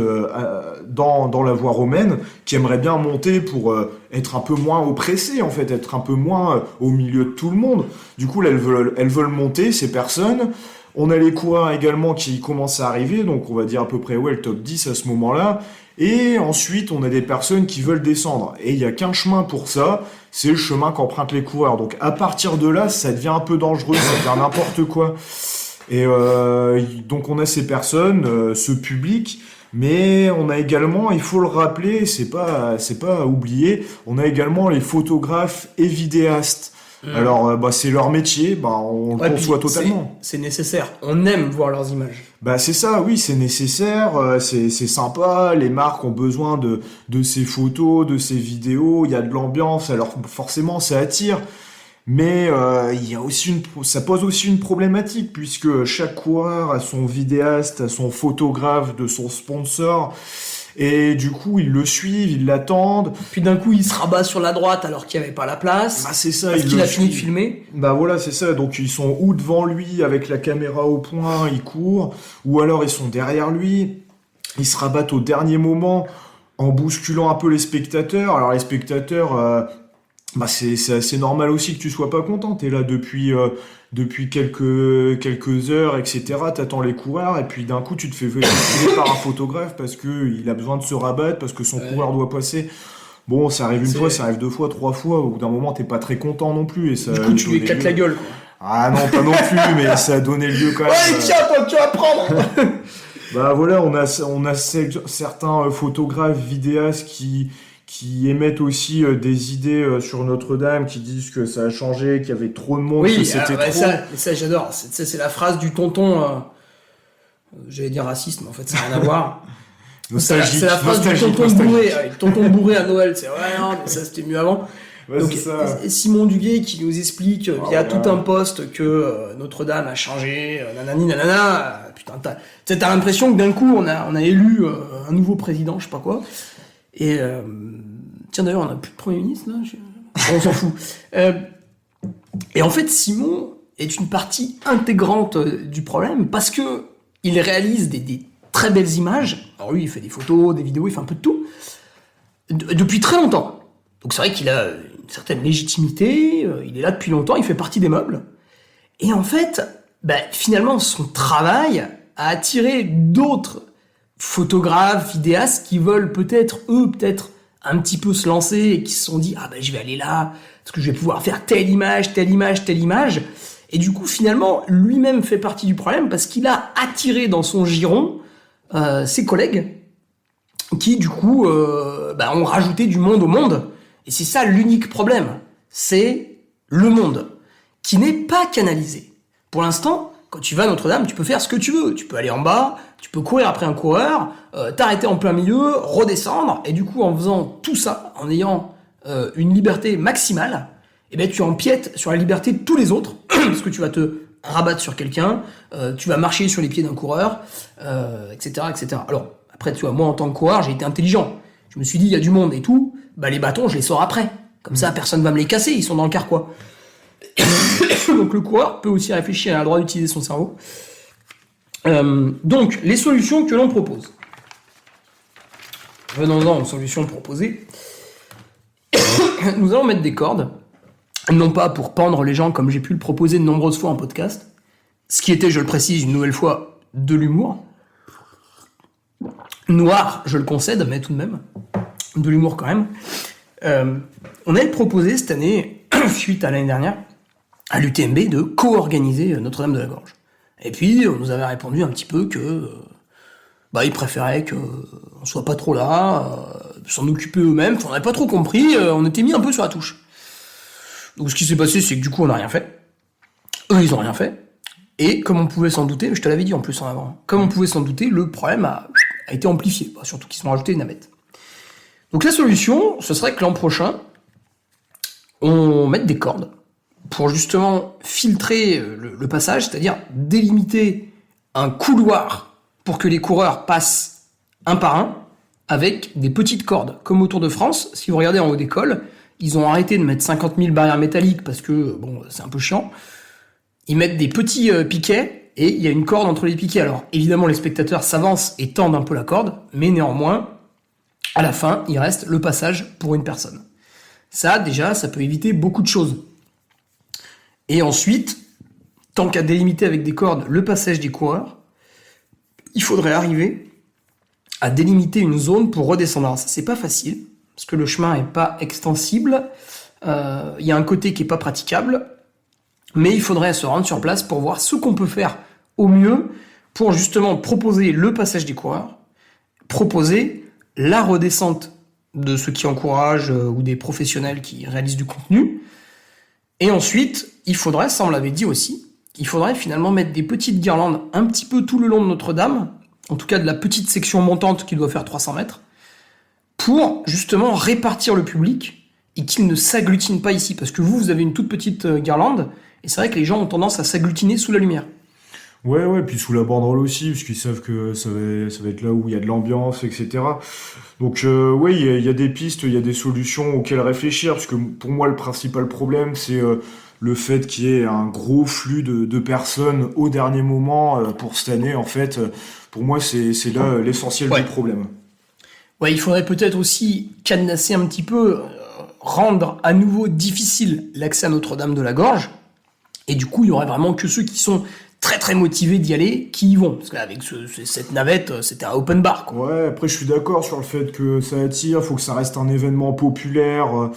dans la voie romaine, qui aimeraient bien monter pour être un peu moins oppressées, en fait, être un peu moins au milieu de tout le monde. Du coup, là, elles veulent monter, ces personnes. On a les coureurs également qui commencent à arriver, donc on va dire à peu près le top 10 à ce moment-là. Et ensuite, on a des personnes qui veulent descendre. Et il n'y a qu'un chemin pour ça, c'est le chemin qu'empruntent les coureurs. Donc à partir de là, ça devient un peu dangereux, ça devient n'importe quoi. Et donc on a ces personnes, ce public, mais on a également, il faut le rappeler, c'est pas à oublier, on a également les photographes et vidéastes. Alors c'est leur métier, on le conçoit totalement. C'est nécessaire, on aime voir leurs images. C'est ça, oui, c'est nécessaire, c'est sympa, les marques ont besoin de ces photos, de ces vidéos, il y a de l'ambiance, alors forcément ça attire. Mais il y a aussi ça pose aussi une problématique, puisque chaque coureur a son vidéaste, a son photographe de son sponsor, et du coup ils le suivent, ils l'attendent. Puis d'un coup il se rabat sur la droite alors qu'il n'y avait pas la place. C'est ça, parce qu'il a fini de filmer. Voilà, c'est ça, donc ils sont ou devant lui avec la caméra au point, ils courent, ou alors ils sont derrière lui, ils se rabattent au dernier moment en bousculant un peu les spectateurs. Alors les spectateurs... c'est assez normal aussi que tu sois pas content. T'es là depuis quelques heures, etc. T'attends les coureurs et puis d'un coup tu te fais filer par un photographe parce que il a besoin de se rabattre, parce que son coureur doit passer. Bon, ça arrive une fois, ça arrive 2 fois, 3 fois. Au bout d'un moment, t'es pas très content non plus. Et ça du coup, tu lui éclates la gueule, quoi. Ah non, pas non plus, mais ça a donné lieu quand même. Ouais, tiens, toi, tu vas prendre. Voilà, on a certains photographes, vidéastes qui émettent aussi des idées sur Notre-Dame, qui disent que ça a changé, qu'il y avait trop de monde, que c'était trop... Ça j'adore. C'est la phrase du tonton, j'allais dire raciste, mais en fait ça n'a rien à voir. Nostalgique. C'est la phrase du tonton bourré à Noël. C'est non, mais ça c'était mieux avant. Ouais, donc, ça. Simon Duguay qui nous explique via tout un post que Notre-Dame a changé, nanani nanana. Putain, t'as l'impression que d'un coup on a élu un nouveau président, je sais pas quoi. Et tiens, d'ailleurs, on a plus de Premier ministre, là. On s'en fout. Et en fait, Simon est une partie intégrante du problème parce que il réalise des très belles images. Alors lui, il fait des photos, des vidéos, il fait un peu de tout depuis très longtemps. Donc c'est vrai qu'il a une certaine légitimité. Il est là depuis longtemps. Il fait partie des meubles. Et en fait, finalement, son travail a attiré d'autres photographes, vidéastes qui veulent peut-être un petit peu se lancer et qui se sont dit je vais aller là parce que je vais pouvoir faire telle image et du coup finalement lui-même fait partie du problème parce qu'il a attiré dans son giron ses collègues qui du coup ont rajouté du monde au monde, et c'est ça l'unique problème, c'est le monde qui n'est pas canalisé. Pour l'instant, quand tu vas à Notre-Dame, tu peux faire ce que tu veux. Tu peux aller en bas, tu peux courir après un coureur, t'arrêter en plein milieu, redescendre, et du coup, en faisant tout ça, en ayant une liberté maximale, tu empiètes sur la liberté de tous les autres, parce que tu vas te rabattre sur quelqu'un, tu vas marcher sur les pieds d'un coureur, etc., etc. Alors, après, tu vois, moi, en tant que coureur, j'ai été intelligent. Je me suis dit, il y a du monde et tout, les bâtons, je les sors après. Comme ça, personne va me les casser, ils sont dans le carquois. Donc le coureur peut aussi réfléchir, à le droit d'utiliser son cerveau. Donc, les solutions que l'on propose. Venons-en aux solutions proposées. Nous allons mettre des cordes, non pas pour pendre les gens comme j'ai pu le proposer de nombreuses fois en podcast, ce qui était, je le précise une nouvelle fois, de l'humour. Noir, je le concède, mais tout de même, de l'humour quand même. On avait proposé cette année, suite à l'année dernière, à l'UTMB de co-organiser Notre-Dame de la Gorge. Et puis, on nous avait répondu un petit peu que ils préféraient qu'on soit pas trop là, s'en occuper eux-mêmes. On n'avait pas trop compris, on était mis un peu sur la touche. Donc ce qui s'est passé, c'est que du coup, on n'a rien fait. Eux, ils ont rien fait. Et comme on pouvait s'en douter, je te l'avais dit en plus en avant, comme on pouvait s'en douter, le problème a été amplifié. Surtout qu'ils se sont rajoutés une navette. Donc la solution, ce serait que l'an prochain, on mette des cordes pour justement filtrer le passage, c'est-à-dire délimiter un couloir pour que les coureurs passent un par un avec des petites cordes. Comme au Tour de France, si vous regardez en haut des cols, ils ont arrêté de mettre 50 000 barrières métalliques parce que bon, c'est un peu chiant. Ils mettent des petits piquets et il y a une corde entre les piquets. Alors évidemment, les spectateurs s'avancent et tendent un peu la corde, mais néanmoins, à la fin, il reste le passage pour une personne. Ça, déjà, ça peut éviter beaucoup de choses. Et ensuite, tant qu'à délimiter avec des cordes le passage des coureurs, il faudrait arriver à délimiter une zone pour redescendre. Alors ça, c'est pas facile, parce que le chemin est pas extensible, il y a un côté qui est pas praticable, mais il faudrait se rendre sur place pour voir ce qu'on peut faire au mieux pour justement proposer le passage des coureurs, proposer la redescente de ceux qui encouragent ou des professionnels qui réalisent du contenu. Et ensuite, il faudrait, ça on l'avait dit aussi, il faudrait finalement mettre des petites guirlandes un petit peu tout le long de Notre-Dame, en tout cas de la petite section montante qui doit faire 300 mètres, pour justement répartir le public et qu'il ne s'agglutine pas ici. Parce que vous avez une toute petite guirlande, et c'est vrai que les gens ont tendance à s'agglutiner sous la lumière. Ouais, puis sous la banderole aussi, parce qu'ils savent que ça va être là où il y a de l'ambiance, etc. Donc, ouais, il y a des pistes, il y a des solutions auxquelles réfléchir, parce que pour moi, le principal problème, c'est le fait qu'il y ait un gros flux de personnes au dernier moment pour cette année. En fait, pour moi, c'est là l'essentiel du problème. Ouais, il faudrait peut-être aussi cadenasser un petit peu, rendre à nouveau difficile l'accès à Notre-Dame de la Gorge, et du coup, il y aurait vraiment que ceux qui sont très très motivés d'y aller, qui y vont. Parce qu'avec cette navette, c'était un open bar, quoi. Ouais, après je suis d'accord sur le fait que ça attire, faut que ça reste un événement populaire,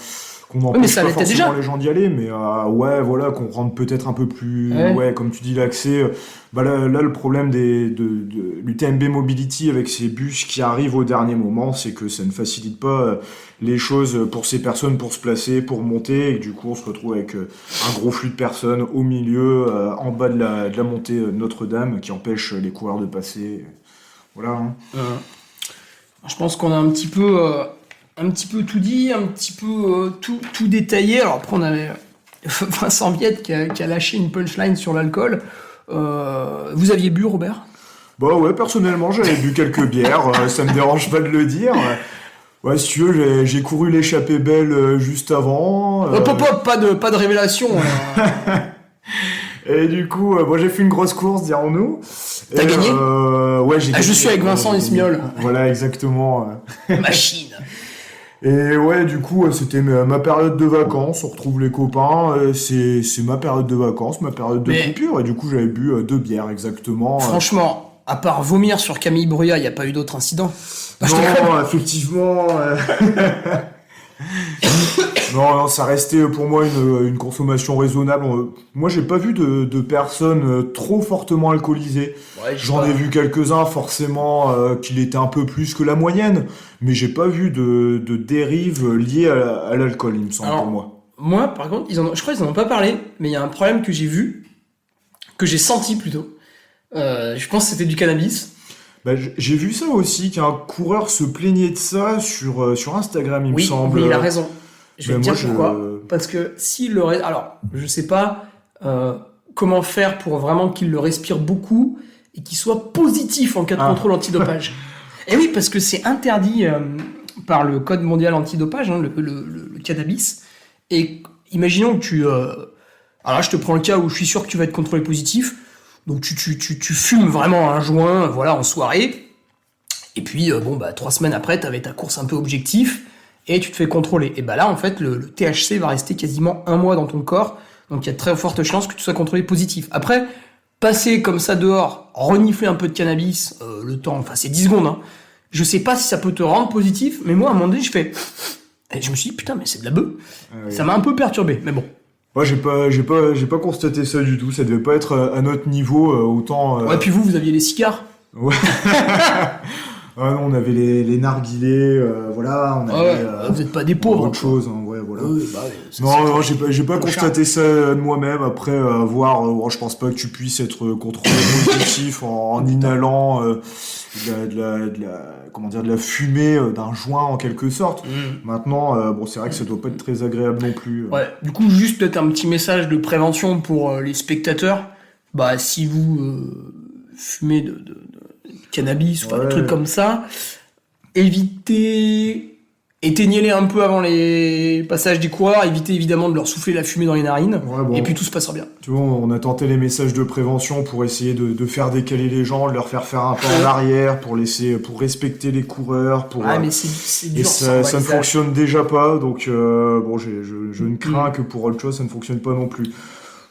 qu'on n'empêche pas forcément les gens d'y aller, mais ouais, voilà, qu'on rende peut-être un peu plus, ouais, comme tu dis, l'accès. Bah là, le problème du TMB Mobility avec ces bus qui arrivent au dernier moment, c'est que ça ne facilite pas les choses pour ces personnes pour se placer, pour monter, et du coup on se retrouve avec un gros flux de personnes au milieu, en bas de la montée Notre-Dame, qui empêche les coureurs de passer. Voilà. Hein. Je pense qu'on a un petit peu tout dit, un petit peu tout détaillé. Alors après, on avait Vincent Viette qui a lâché une punchline sur l'alcool. Vous aviez bu, Robert ? Bah ouais, personnellement, j'avais bu quelques bières. Ça me dérange pas de le dire. Ouais, si tu veux, j'ai couru l'échappée belle juste avant. Pas de révélation. Et du coup, moi j'ai fait une grosse course, dirons-nous. T'as gagné ? Ouais, j'ai gagné. Je suis avec Vincent Esmiol. Voilà, exactement. Machine. Et ouais, du coup, c'était ma période de vacances. On retrouve les copains. C'est ma période de vacances, ma période de coupure. Et du coup, j'avais bu 2 bières, exactement. Franchement, à part vomir sur Camille Bruyat, il n'y a pas eu d'autre incident. Non, effectivement. Non, ça restait pour moi une consommation raisonnable. Moi, j'ai pas vu de personnes trop fortement alcoolisées. Ouais, j'en ai vu quelques-uns, forcément, qu'il était un peu plus que la moyenne, mais j'ai pas vu de dérive liée à l'alcool, il me semble. Alors, pour moi. Moi, par contre, je crois qu'ils en ont pas parlé, mais il y a un problème que j'ai vu, que j'ai senti plutôt. Je pense que c'était du cannabis. Bah, j'ai vu ça aussi, qu'un coureur se plaignait de ça sur Instagram, il me semble. Oui, mais il a raison. Je vais te dire pourquoi. Parce que s'il le... Alors, je sais pas comment faire pour vraiment qu'il le respire beaucoup et qu'il soit positif en cas de contrôle antidopage. Et oui, parce que c'est interdit par le Code mondial antidopage, hein, le cannabis. Et imaginons que tu... Alors là, je te prends le cas où je suis sûr que tu vas être contrôlé positif. Donc tu fumes vraiment un joint, voilà, en soirée. Et puis, 3 semaines après, t'avais ta course un peu objectif. Et tu te fais contrôler. Et bah là, en fait, le THC va rester quasiment 1 mois dans ton corps. Donc il y a de très fortes chances que tu sois contrôlé positif. Après, passer comme ça dehors, renifler un peu de cannabis, le temps, enfin c'est 10 secondes. Hein. Je sais pas si ça peut te rendre positif, mais moi, à un moment donné, et je me suis dit, putain, mais c'est de la beuh. Oui. Ça m'a un peu perturbé, mais bon. Ouais, j'ai pas constaté ça du tout. Ça devait pas être à notre niveau autant. Ouais, puis vous aviez les cigares. Ouais. Ah non, on avait les narguilés, voilà, on avait vous êtes pas des pauvres. autre chose, hein, ouais, voilà. Oui, bah, ouais, c'est Non, j'ai pas Clochard. constaté ça de moi-même. Après, je pense pas que tu puisses être contrôlé positif en inhalant de la fumée d'un joint en quelque sorte. Maintenant, c'est vrai que ça doit pas être très agréable non plus. Ouais, du coup, juste peut-être un petit message de prévention pour les spectateurs. Bah, si vous fumez de cannabis, enfin, des trucs comme ça, éteignez-les un peu avant les passages des coureurs, évitez évidemment de leur souffler la fumée dans les narines, Ouais, bon. et puis tout se passera bien. Tu vois, on a tenté les messages de prévention pour essayer de faire décaler les gens, de leur faire un pas en arrière, pour respecter les coureurs, Mais c'est dur. et ça ne balisage. fonctionne déjà pas, donc je ne crains que pour autre chose ça ne fonctionne pas non plus.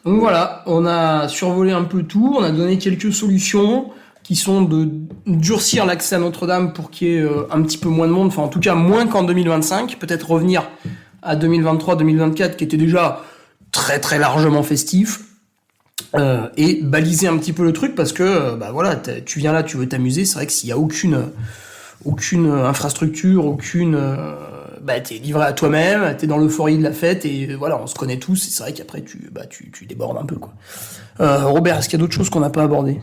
Donc voilà, on a survolé un peu tout, on a donné quelques solutions qui sont de durcir l'accès à Notre-Dame pour qu'il y ait un petit peu moins de monde, enfin en tout cas moins qu'en 2025, peut-être revenir à 2023-2024 qui était déjà très très largement festif, et baliser un petit peu le truc parce que tu viens là, tu veux t'amuser, c'est vrai que s'il y a aucune infrastructure, t'es livré à toi-même, t'es dans l'euphorie de la fête et voilà, on se connaît tous et c'est vrai qu'après tu débordes un peu quoi. Robert, est-ce qu'il y a d'autres choses qu'on n'a pas abordées?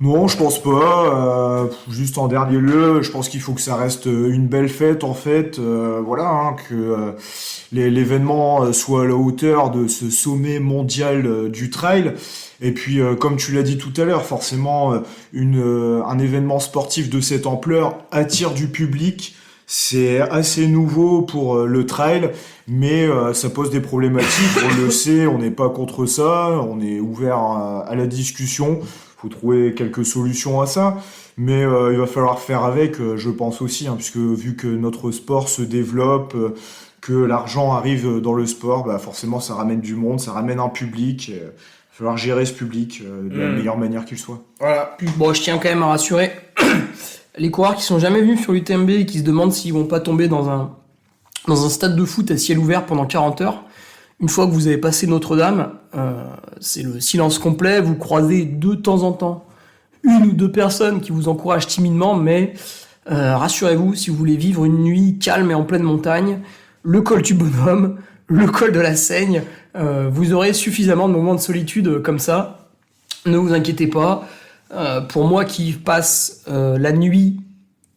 Non, je pense pas. Juste en dernier lieu, je pense qu'il faut que ça reste une belle fête en fait. Que l'événement soit à la hauteur de ce sommet mondial du trail. Et puis, comme tu l'as dit tout à l'heure, forcément, un événement sportif de cette ampleur attire du public. C'est assez nouveau pour le trail, mais ça pose des problématiques. On le sait, on n'est pas contre ça, on est ouvert à la discussion. Faut trouver quelques solutions à ça, mais il va falloir faire avec, je pense aussi, puisque vu que notre sport se développe, que l'argent arrive dans le sport, forcément ça ramène du monde, ça ramène un public. Il va falloir gérer ce public de la meilleure manière qu'il soit. Voilà. Puis je tiens quand même à rassurer les coureurs qui sont jamais venus sur l'UTMB et qui se demandent s'ils vont pas tomber dans un stade de foot à ciel ouvert pendant 40 heures. Une fois que vous avez passé Notre-Dame, c'est le silence complet. Vous croisez de temps en temps une ou deux personnes qui vous encouragent timidement, mais rassurez-vous, si vous voulez vivre une nuit calme et en pleine montagne, le col du Bonhomme, le col de la Seigne, vous aurez suffisamment de moments de solitude comme ça. Ne vous inquiétez pas. Pour moi qui passe la nuit,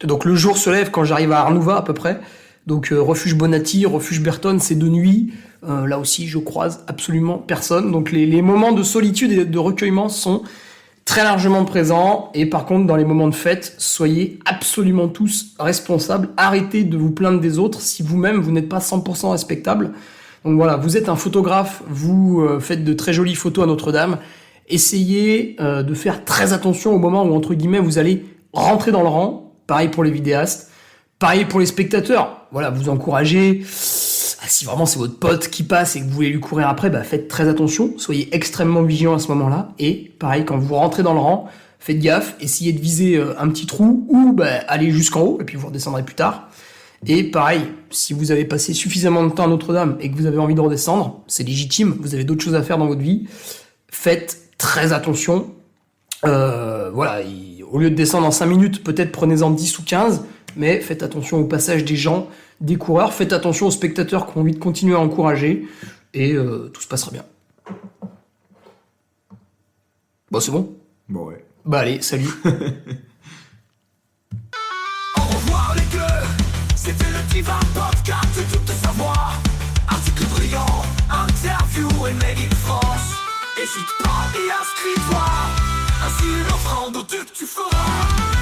donc le jour se lève quand j'arrive à Arnouva à peu près, donc refuge Bonatti, refuge Berton, c'est de nuit. Là aussi, je croise absolument personne. Donc les moments de solitude et de recueillement sont très largement présents. Et par contre, dans les moments de fête, soyez absolument tous responsables. Arrêtez de vous plaindre des autres si vous-même, vous n'êtes pas 100% respectable. Donc voilà, vous êtes un photographe, vous faites de très jolies photos à Notre-Dame. Essayez de faire très attention au moment où, entre guillemets, vous allez rentrer dans le rang. Pareil pour les vidéastes. Pareil pour les spectateurs. Voilà, vous encouragez. Si vraiment c'est votre pote qui passe et que vous voulez lui courir après, faites très attention. Soyez extrêmement vigilant à ce moment-là. Et pareil, quand vous rentrez dans le rang, faites gaffe. Essayez de viser un petit trou ou allez jusqu'en haut et puis vous redescendrez plus tard. Et pareil, si vous avez passé suffisamment de temps à Notre-Dame et que vous avez envie de redescendre, c'est légitime. Vous avez d'autres choses à faire dans votre vie. Faites très attention. Au lieu de descendre en 5 minutes, peut-être prenez-en 10 ou 15, mais faites attention au passage des gens, des coureurs, faites attention aux spectateurs qui ont envie de continuer à encourager, et tout se passera bien. Bon, c'est bon ? Bon, ouais. Allez, salut. Au revoir les gueux, c'était le Diva Podcast de tout savoir. Article brillant, interview et made in France. Hésite pas et inscris-toi, ainsi une offrande au Duc tu feras.